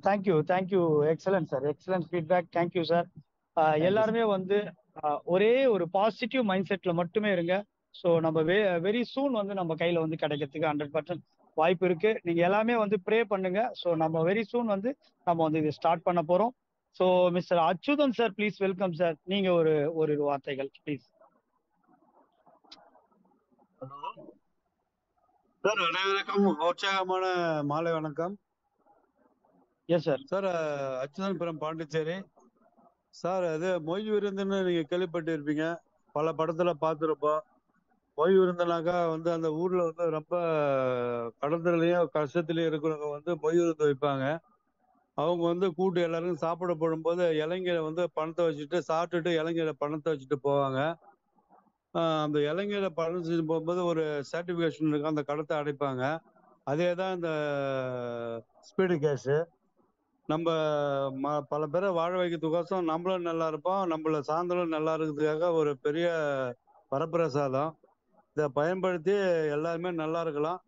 Thank you. Excellent sir, excellent feedback. Thank you sir. எல்லாருமே வந்து ஒரே ஒரு பாசிட்டிவ் மைண்ட் செட்ல மட்டுமே இருங்க. ஸோ நம்ம வெரி சூன் வந்து நம்ம கையில வந்து கிடைக்கிறதுக்கு 100% வாய்ப்பு இருக்கு. நீங்க எல்லாமே வந்து ப்ரே பண்ணுங்க. ஸோ நம்ம வெரி சூன் வந்து நம்ம வந்து இதை ஸ்டார்ட் பண்ண போறோம். So mister Achuthan sir, please welcome sir. நீங்க ஒரு வார்த்தைகள் ப்ளீஸ். சார் அனைவருக்கும் உற்சாகமான மாலை வணக்கம். Yes sir. சார் அச்சுதன்புரம் பாண்டிச்சேரி சார். அது மொய் விருந்துன்னு நீங்க கேள்விப்பட்டு இருப்பீங்க, பல படத்துல பார்த்துருப்போம். மொய் விருந்துனாக்கா வந்து அந்த ஊர்ல வந்து ரொம்ப கடத்தலையும் கஷ்டத்திலயும் இருக்கிறவங்க வந்து மொய் விருந்து வைப்பாங்க. அவங்க வந்து கூட்டு எல்லாரும் சாப்பிட போடும்போது இளைஞரை வந்து பணத்தை வச்சுட்டு சாப்பிட்டுட்டு இளைஞரை பணத்தை வச்சுட்டு போவாங்க. அந்த இளைஞரை பணம் வச்சுட்டு போகும்போது ஒரு சர்டிபிகேஷன் இருக்கும், அந்த கடத்தை அடைப்பாங்க. அதே தான் இந்த ஸ்பீடு கேஷு. நம்ம பல பேரை வாழ வைக்கிறதுக்கோசம் நம்மளும் நல்லா இருப்போம், நம்மள சார்ந்தலும் நல்லா இருக்கிறதுக்காக ஒரு பெரிய வரப்பிரசாதம். இதை பயன்படுத்தி எல்லாருமே நல்லா இருக்கலாம்.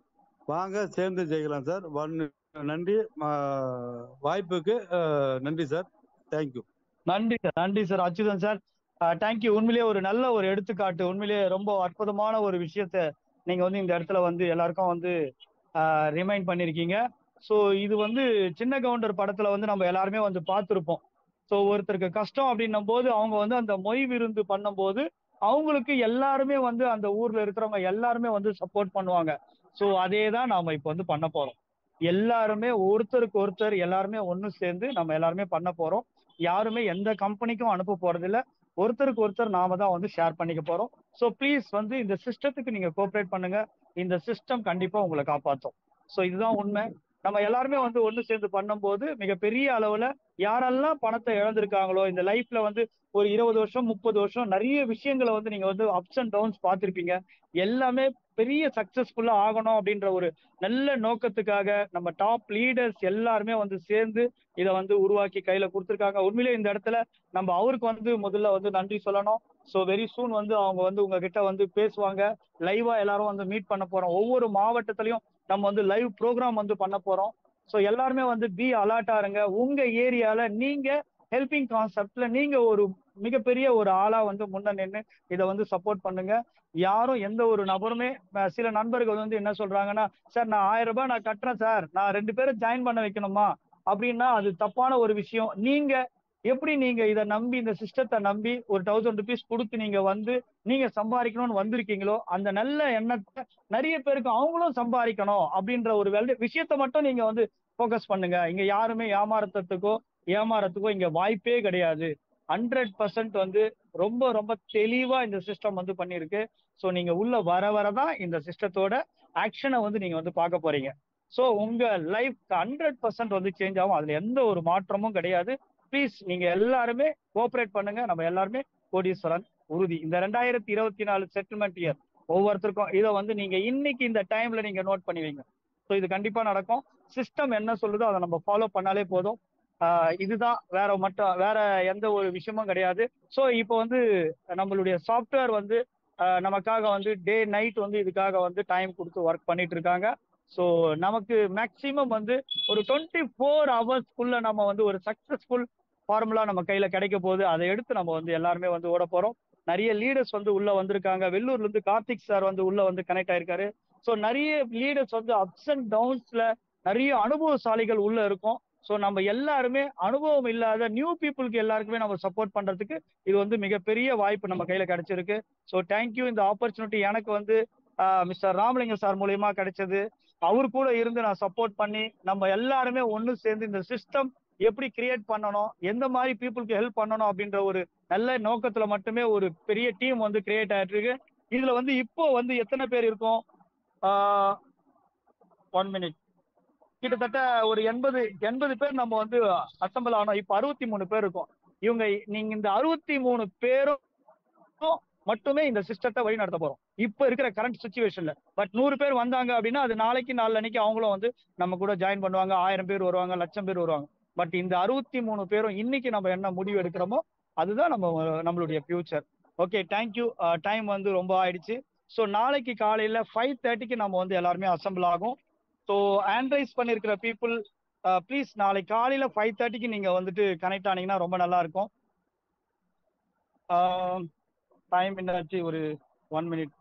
வாங்க சேர்ந்து ஜெயிக்கலாம் சார். நன்றி, வாய்ப்புக்கு நன்றி சார். தேங்க்யூ. நன்றி சார், நன்றி சார் அச்சுதன் சார். தேங்க்யூ. உண்மையிலேயே ஒரு நல்ல ஒரு எடுத்துக்காட்டு. உண்மையிலேயே ரொம்ப அற்புதமான ஒரு விஷயத்த நீங்க வந்து இந்த இடத்துல வந்து எல்லாருக்கும் வந்து ரிமைண்ட் பண்ணிருக்கீங்க. ஸோ இது வந்து சின்ன கவுண்டர் படத்துல வந்து நம்ம எல்லாருமே வந்து பார்த்துருப்போம். ஸோ ஒருத்தருக்கு கஷ்டம் அப்படின்னும் போது அவங்க வந்து அந்த மொய் விருந்து பண்ணும்போது அவங்களுக்கு எல்லாருமே வந்து அந்த ஊர்ல இருக்கிறவங்க எல்லாருமே வந்து சப்போர்ட் பண்ணுவாங்க. ஸோ அதே தான் நாம இப்போ வந்து பண்ண போறோம். எல்லாருமே ஒருத்தருக்கு ஒருத்தர் எல்லாருமே ஒன்று சேர்ந்து நம்ம எல்லாருமே பண்ண போறோம். யாருமே எந்த கம்பெனிக்கும் அனுப்ப போறது இல்லை. ஒருத்தருக்கு ஒருத்தர் நாம தான் வந்து ஷேர் பண்ணிக்க போறோம். ஸோ ப்ளீஸ் வந்து இந்த சிஸ்டத்துக்கு நீங்க கோஆப்ரேட் பண்ணுங்க. இந்த சிஸ்டம் கண்டிப்பா உங்களை காப்பாற்றும். ஸோ இதுதான் உண்மை. நம்ம எல்லாருமே வந்து ஒன்று சேர்ந்து பண்ணும்போது மிகப்பெரிய அளவுல யாரெல்லாம் பணத்தை இழந்திருக்காங்களோ இந்த லைஃப்ல வந்து ஒரு 20 வருஷம் 30 வருஷம் நிறைய விஷயங்களை வந்து நீங்க வந்து அப்ஸ் அண்ட் டவுன்ஸ் பார்த்துருப்பீங்க. எல்லாமே பெரிய சக்சஸ்ஃபுல்லா ஆகணும் அப்படின்ற ஒரு நல்ல நோக்கத்துக்காக நம்ம டாப் லீடர்ஸ் எல்லாருமே வந்து சேர்ந்து இதை வந்து உருவாக்கி கையில கொடுத்துருக்காங்க. உண்மையிலே இந்த இடத்துல நம்ம அவருக்கு வந்து முதல்ல வந்து நன்றி சொல்லணும். ஸோ வெரி சூன் வந்து அவங்க வந்து உங்ககிட்ட வந்து பேசுவாங்க. லைவா எல்லாரும் வந்து மீட் பண்ண போறோம். ஒவ்வொரு மாவட்டத்திலையும் நம்ம வந்து லைவ் ப்ரோக்ராம் வந்து பண்ண போறோம். ஸோ எல்லாருமே வந்து பி அலர்ட்டா இருங்க. உங்க ஏரியால நீங்க ஹெல்பிங் கான்செப்ட்ல நீங்க ஒரு மிகப்பெரிய ஒரு ஆளா வந்து முன்ன நின்று இதை வந்து சப்போர்ட் பண்ணுங்க. யாரும் எந்த ஒரு நபருமே சில நண்பர்கள் வந்து என்ன சொல்றாங்கன்னா, சார் நான் 1000 ரூபாய் நான் கட்டுறேன் சார், நான் 2 பேரும் ஜாயின் பண்ண வைக்கணுமா அப்படின்னா அது தப்பான ஒரு விஷயம். நீங்க எப்படி நீங்க இதை நம்பி இந்த சிஸ்டத்தை நம்பி ஒரு 1000 ருபீஸ் கொடுத்து நீங்க வந்து நீங்க சம்பாதிக்கணும்னு வந்திருக்கீங்களோ அந்த நல்ல எண்ணத்தை நிறைய பேருக்கு அவங்களும் சம்பாதிக்கணும் அப்படின்ற ஒரு விஷயத்த மட்டும் நீங்க வந்து ஃபோக்கஸ் பண்ணுங்க. இங்க யாருமே ஏமாறத்துக்கோ ஏமாறதுக்கோ இங்க வாய்ப்பே கிடையாது. 100% வந்து ரொம்ப ரொம்ப தெளிவா இந்த சிஸ்டம் வந்து பண்ணிருக்கு. ஸோ நீங்க உள்ள வர வரதான் இந்த சிஸ்டத்தோட ஆக்ஷனை வந்து நீங்க வந்து பார்க்க போறீங்க. ஸோ உங்க லைஃப் 100% வந்து சேஞ்ச் ஆகும். அதுல எந்த ஒரு மாற்றமும் கிடையாது. ப்ளீஸ் நீங்க எல்லாருமே கோஆபரேட் பண்ணுங்க. நம்ம எல்லாருமே கோடீஸ்வரன் உறுதி. இந்த 2024 செட்டில்மெண்ட் இயர் ஒவ்வொருத்தருக்கும் இதை வந்து நீங்க இன்னைக்கு இந்த டைம்ல நீங்க நோட் பண்ணி வைங்க. ஸோ இது கண்டிப்பா நடக்கும். சிஸ்டம் என்ன சொல்லுதோ அதை நம்ம ஃபாலோ பண்ணாலே போதும். இதுதான், வேற எந்த ஒரு விஷயமும் கிடையாது. ஸோ இப்போ வந்து நம்மளுடைய சாஃப்ட்வேர் வந்து நமக்காக வந்து டே நைட் வந்து இதுக்காக வந்து டைம் கொடுத்து ஒர்க் பண்ணிட்டு இருக்காங்க. ஸோ நமக்கு மேக்சிமம் வந்து ஒரு 24 ஹவர்ஸ்க்குள்ள நம்ம வந்து ஒரு சக்சஸ்ஃபுல் ஃபார்முலா நம்ம கையில கிடைக்க போகுது. அதை எடுத்து நம்ம வந்து எல்லாருமே வந்து ஓட போறோம். நிறைய லீடர்ஸ் வந்து உள்ள வந்திருக்காங்க. வெள்ளூர்ல இருந்து கார்த்திக் சார் வந்து உள்ள வந்து கனெக்ட் ஆயிருக்காரு. ஸோ நிறைய லீடர்ஸ் வந்து அப்ஸ் அண்ட் டவுன்ஸ்ல நிறைய அனுபவசாலிகள் உள்ள இருக்கும். ஸோ நம்ம எல்லாருமே அனுபவம் இல்லாத நியூ பீப்புளுக்கு எல்லாருக்குமே நம்ம சப்போர்ட் பண்றதுக்கு இது வந்து மிகப்பெரிய வாய்ப்பு நம்ம கையில கிடைச்சிருக்கு. So thank you. இந்த ஆப்பர்ச்சுனிட்டி எனக்கு வந்து மிஸ்டர் ராமலிங்க சார் மூலியமா கிடைச்சது. அவரு கூட இருந்து நான் சப்போர்ட் பண்ணி நம்ம எல்லாருமே ஒன்று சேர்ந்து இந்த சிஸ்டம் எப்படி கிரியேட் பண்ணணும், எந்த மாதிரி பீப்புளுக்கு ஹெல்ப் பண்ணணும் அப்படின்ற ஒரு நல்ல நோக்கத்துல மட்டுமே ஒரு பெரிய டீம் வந்து கிரியேட் ஆயிட்டு இருக்கு. இதுல வந்து இப்போ வந்து எத்தனை பேர் இருக்கோம்? 1 மினிட். கிட்டத்தட்ட ஒரு 80 பேர் நம்ம வந்து அசம்பிள் ஆனோம். இப்ப 63 பேர் இருக்கும். நீங்க இந்த 63 பேரும் மட்டுமே இந்த சிஸ்டத்தை வழி நடத்த போறோம் இப்ப இருக்கிற கரண்ட் சுச்சுவேஷன்ல. பட் 100 பேர் வந்தாங்க அப்படின்னா அது நாளைக்கு நாளன்னைக்கு அவங்களும் வந்து நம்ம கூட ஜாயின் பண்ணுவாங்க. 1000 பேர் வருவாங்க, 1,00,000 பேர் வருவாங்க. பட் இந்த 63 பேரும் இன்னைக்கு நம்ம என்ன முடிவு எடுக்கிறோமோ அதுதான் நம்மளுடைய ஃபியூச்சர். Okay, thank you. டைம் வந்து ரொம்ப ஆயிடுச்சு. ஸோ நாளைக்கு காலையில 5:30க்கு நம்ம வந்து எல்லாருமே அசம்பிள் ஆகும். ஸோ ஹேண்ட்ரைஸ் பண்ணிருக்கிற பீப்புள் ப்ளீஸ் நாளைக்கு காலையில 5:30க்கு நீங்க வந்துட்டு கனெக்ட் ஆனீங்கன்னா ரொம்ப நல்லா இருக்கும். டைம் என்னாச்சு? ஒரு 1 மினிட்.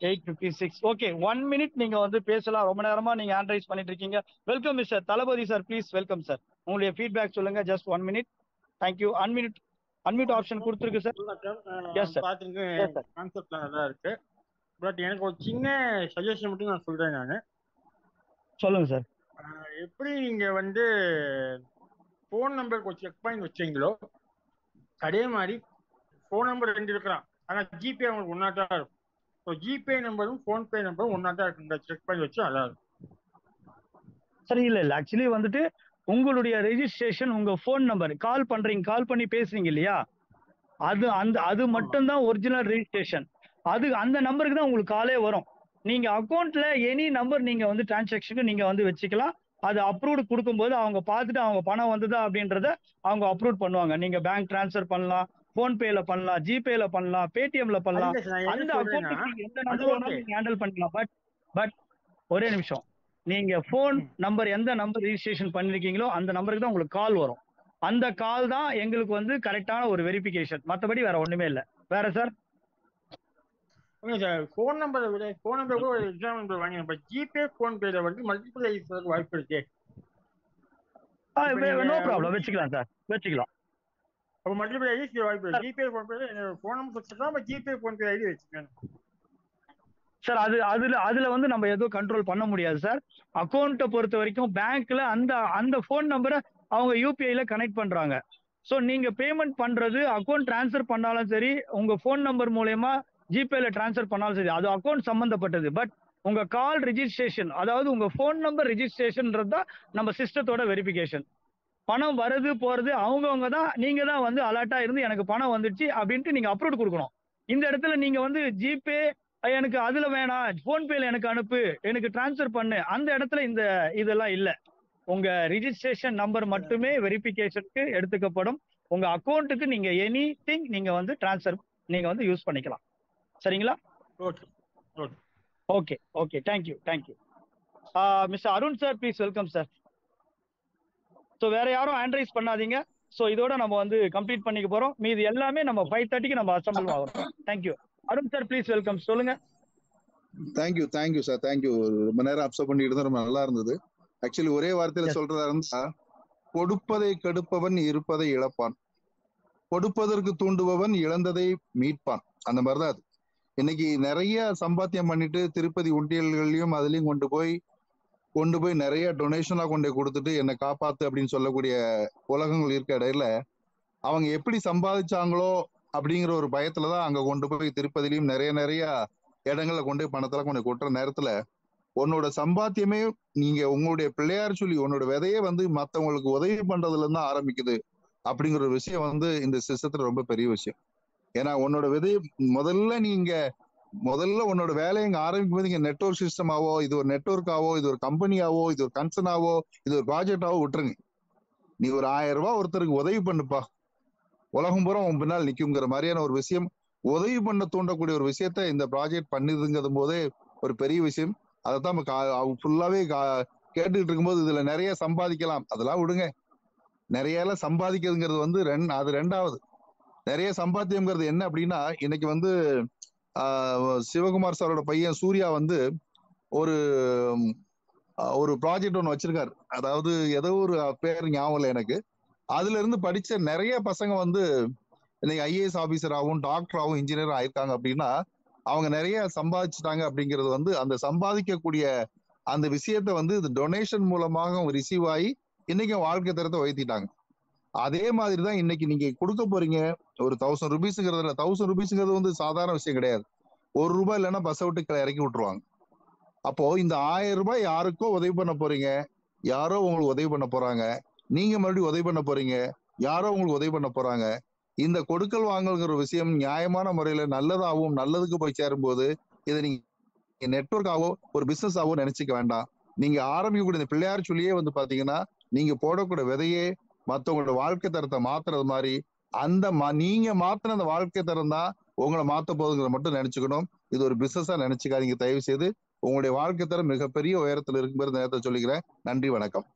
8:56. ஓகே, 1 மினிட் நீங்க வந்து பேசலாம். ரொம்ப நேரமா நீங்க ஹேண்ட்ரைஸ் பண்ணிட்டு இருக்கீங்க. Welcome mister Thalapathy sir. Please welcome sir. உங்களுடைய ஃபீட்பேக் சொல்லுங்க. Just 1 minute. Thank you. Unmute option கொடுத்துருக்கு சார். Yes sir. கான்செப்ட் நல்லா இருக்கு. பட் எனக்கு ஒரு சின்ன சஜஷன் மட்டும் நான் சொல்றேன். நான் சொல்லுங்க சார். எப்படி நீங்க வந்து ஃபோன் நம்பர் கொஞ்சம் செக் பண்ணி வச்சீங்களோ அதே மாதிரி ஃபோன் நம்பர் 2 இருக்கிறான், ஆனா ஜிபே அவங்களுக்கு ஒன்னா தான் இருக்கும். ஸோ ஜிபே நம்பரும் ஃபோன்பே நம்பரும் ஒன்னா தான் இருக்குங்க. செக் பண்ணி வச்சு நல்லா இருக்கும். சரி, இல்ல ஆக்சுவலி வந்துட்டு உங்களுடைய ரெஜிஸ்ட்ரேஷன் உங்க ஃபோன் நம்பர் கால் பண்ணி பேசுறீங்க இல்லையா, அது மட்டும் தான் ஒரிஜினல் ரெஜிஸ்ட்ரேஷன். அந்த நம்பருக்கு தான் உங்களுக்கு காலே வரும். நீங்க அக்கௌண்ட்ல எனி நம்பர் நீங்க வந்து டிரான்சாக்ஷனுக்கு நீங்க வந்து வச்சுக்கலாம். அது அப்ரூவ்டு கொடுக்கும்போது அவங்க பார்த்துட்டு அவங்க பணம் வந்ததா அப்படின்றத அவங்க அப்ரூவ் பண்ணுவாங்க. நீங்க பேங்க் டிரான்ஸ்ஃபர் பண்ணலாம், போன்பேல பண்ணலாம், ஜிபேல பண்ணலாம், பேடிஎம்ல பண்ணலாம். அந்த அக்கௌண்ட்டுக்கு நீங்க எந்த நம்பர் வேணாலும் நீங்க ஹேண்டில் பண்ணலாம். பட் ஒரே நிமிஷம், நீங்க போன் நம்பர் எந்த நம்பர் ரெஜிஸ்ட்ரேஷன் பண்ணிருக்கீங்களோ அந்த நம்பருக்கு தான் உங்களுக்கு கால் வரும். அந்த கால் தான் எங்களுக்கு வந்து கரெக்டான ஒரு வெரிஃபிகேஷன். மற்றபடி வேற ஒண்ணுமே இல்லை. வேற சார்? ஃபோன் நம்பரை விட ஃபோன் நம்பர் கூட ஒரு எக்ஸாம் நம்பர் வாங்கி நம்ம ஜிபே ஃபோன்பேல வந்து மல்டிபிள் ஐடி வாய்ப்பு இருக்கு. நோ ப்ராப்ளம், வச்சுக்கலாம் சார், வச்சுக்கலாம். அப்போ மல்டிபிள் ஐடி வாய்ப்பு இருக்கு. ஜிபே ஃபோன்பேல ஃபோன் நம்பர் வச்சுக்கலாம், ஜிபே ஃபோன்பே ஐடி வச்சுக்கணும் சார். அதுல வந்து நம்ம எதுவும் கண்ட்ரோல் பண்ண முடியாது சார். அக்கௌண்ட்டை பொறுத்த வரைக்கும் பேங்க்ல அந்த ஃபோன் நம்பரை அவங்க யூபிஐல கனெக்ட் பண்றாங்க. ஸோ நீங்க பேமெண்ட் பண்றது அக்கௌண்ட் டிரான்ஸ்ஃபர் பண்ணாலும் சரி, உங்க ஃபோன் நம்பர் மூலயமா ஜிபேல டிரான்ஸ்ஃபர் பண்ணாலும் சரி, அது அக்கௌண்ட் சம்பந்தப்பட்டது. பட் உங்க கால் ரெஜிஸ்ட்ரேஷன், அதாவது உங்க ஃபோன் நம்பர் ரெஜிஸ்ட்ரேஷன்ன்றது தான் நம்ம சிஸ்டத்தோட வெரிஃபிகேஷன். பணம் வருது போறது அவங்கவுங்க தான். நீங்க தான் வந்து அலர்ட்டா இருந்து எனக்கு பணம் வந்துடுச்சு அப்படின்ட்டு நீங்க அப்ரூவ் கொடுக்கணும். இந்த இடத்துல நீங்க வந்து ஜிபே எனக்கு அதுல வேணாம், போன்பேல எனக்கு அனுப்பு, எனக்கு டிரான்ஸ்ஃபர் பண்ணு, அந்த இடத்துல இதெல்லாம் இல்லை. உங்க ரிஜிஸ்ட்ரேஷன் நம்பர் மட்டுமே வெரிஃபிகேஷனுக்கு எடுத்துக்கப்படும். உங்க அக்கௌண்ட்டுக்கு நீங்க எனிதிங் நீங்க வந்து டிரான்ஸ்ஃபர் நீங்க வந்து யூஸ் பண்ணிக்கலாம். சரிங்களா? Okay. Thank you. Mister Arun sir, please welcome sir. So வேற யாரும் ஹேண்ட் ரைஸ் பண்ணாதீங்க. ஸோ இதோட நம்ம வந்து கம்ப்ளீட் பண்ணிக்க போறோம். மீது எல்லாமே நம்ம 5:30க்கு நம்ம அசம்பிள் ஆகிறோம். Thank you. Arun sir, please welcome. சொல்லுங்க. Thank you sir. தேங்க்யூ. ரொம்ப நேரம் அப்சர்வ் பண்ணிட்டு இருந்தா ரொம்ப நல்லா இருந்தது. ஆக்சுவலி ஒரே வார்த்தையில சொல்றதா இருந்தா, கொடுப்பதை கெடுப்பவன் இருப்பதை இழப்பான், கொடுப்பதற்கு தூண்டுபவன் இழந்ததை மீட்பான். அந்த மாதிரிதான் அது. இன்னைக்கு நிறைய சம்பாத்தியம் பண்ணிட்டு திருப்பதி உண்டியல்களையும் அதுலயும் கொண்டு போய் கொண்டு போய் நிறைய டொனேஷனா கொண்டு கொடுத்துட்டு என்னை காப்பாத்து அப்படின்னு சொல்லக்கூடிய உலகங்கள் இருக்க இடையில அவங்க எப்படி சம்பாதிச்சாங்களோ அப்படிங்கிற ஒரு பயத்துலதான் அங்க கொண்டு போய் திருப்பதிலையும் நிறைய நிறைய இடங்கள்ல கொண்டு போய் பணத்தெல்லாம் கொண்டு கொட்டுற நேரத்துல உன்னோட சம்பாத்தியமே நீங்க உங்களுடைய பிள்ளையார் சொல்லி உன்னோட விதையே வந்து மத்தவங்களுக்கு உதவி பண்றதுல இருந்து தான் ஆரம்பிக்குது அப்படிங்கிற ஒரு விஷயம் வந்து இந்த சிஸ்டத்துல ரொம்ப பெரிய விஷயம். ஏன்னா உன்னோட விதை முதல்ல உன்னோட வேலையை இங்க ஆரம்பிக்கும் போது இங்க நெட்வொர்க் சிஸ்டமாவோ, இது ஒரு நெட்வொர்க்காவோ, இது ஒரு கம்பெனியாவோ, இது ஒரு கன்சர்னாவோ, இது ஒரு ப்ராஜெக்டாவோ விட்டுருங்க. நீ ஒரு 1000 ரூபாய் ஒருத்தருக்கு உதவி பண்ணுப்பா, உலகம் பூரா உன் பின்னால் நிக்குங்கிற மாதிரியான ஒரு விஷயம், உதவி பண்ண தூண்டக்கூடிய ஒரு விஷயத்த இந்த ப்ராஜெக்ட் பண்ணுதுங்கிறது போதே ஒரு பெரிய விஷயம். அதைத்தான் ஃபுல்லாவே கேட்டுக்கிட்டு இருக்கும்போது இதுல நிறைய சம்பாதிக்கலாம், அதெல்லாம் விடுங்க. நிறைய எல்லாம் சம்பாதிக்கிறதுங்கிறது வந்து அது ரெண்டாவது. நிறைய சம்பாத்தியம்ங்கிறது என்ன அப்படின்னா, இன்னைக்கு வந்து சிவகுமார் சாரோட பையன் சூர்யா வந்து ஒரு ப்ராஜெக்ட் ஒன்று வச்சிருக்காரு. அதாவது ஏதோ ஒரு பேர் ஞாபகம் இல்லை எனக்கு. அதுல இருந்து படிச்ச நிறைய பசங்க வந்து இன்னைக்கு ஐஏஎஸ் ஆபீசராகவும் டாக்டராகவும் இன்ஜினியர் ஆயிருக்காங்க. அப்படின்னா அவங்க நிறைய சம்பாதிச்சுட்டாங்க. அப்படிங்கிறது வந்து அந்த சம்பாதிக்கக்கூடிய அந்த விஷயத்த வந்து டொனேஷன் மூலமாக ரிசீவ் ஆகி இன்னைக்கு வாழ்க்கை தரத்தை உயர்த்திட்டாங்க. அதே மாதிரிதான் இன்னைக்கு நீங்க கொடுக்க போறீங்க ஒரு 1000 ரூபீஸ்ங்கிறதுல 1000 ரூபீஸ்ங்கிறது வந்து சாதாரண விஷயம் கிடையாது. 1 ரூபாய் இல்லைன்னா பஸ் விட்டு இறக்கி விட்டுருவாங்க. அப்போ இந்த 1000 ரூபாய் யாருக்கோ உதவி பண்ண போறீங்க, யாரோ உங்களுக்கு உதவி பண்ண போறாங்க, நீங்க மறுபடியும் உதவி பண்ண போறீங்க, யாரோ உங்களுக்கு உதவி பண்ண போறாங்க. இந்த கொடுக்கல் வாங்கல்ங்கிற விஷயம் நியாயமான முறையில நல்லதாகவும் நல்லதுக்கு போய் சேரும்போது இதை நீங்க நெட்வொர்க்காவோ ஒரு பிசினஸ் ஆவோ நினைச்சுக்க வேண்டாம். நீங்க ஆரம்பிக்கக்கூடிய இந்த பிள்ளையார் சொல்லியே வந்து பாத்தீங்கன்னா நீங்க போடக்கூடிய விதையே மற்றவங்களோட வாழ்க்கை தரத்தை மாத்துறது மாதிரி நீங்க மாத்தின அந்த வாழ்க்கை தரம் தான் உங்களை மாத்த போகுதுங்கிறத மட்டும் நினைச்சுக்கணும். இது ஒரு பிசினஸா நினைச்சுக்காதீங்க தயவு செய்து. உங்களுடைய வாழ்க்கை தரம் மிகப்பெரிய உயரத்துல இருக்குங்கிற நேரத்தை சொல்லிக்கிறேன். நன்றி, வணக்கம்.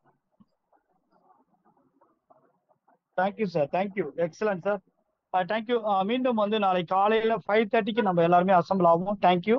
Thank you sir, thank you, excellent sir, thank you. மீண்டும் வந்து நாளை காலையில 5:30க்கு நம்ம எல்லாருமே அசம்பிள் ஆகும். தேங்க்யூ.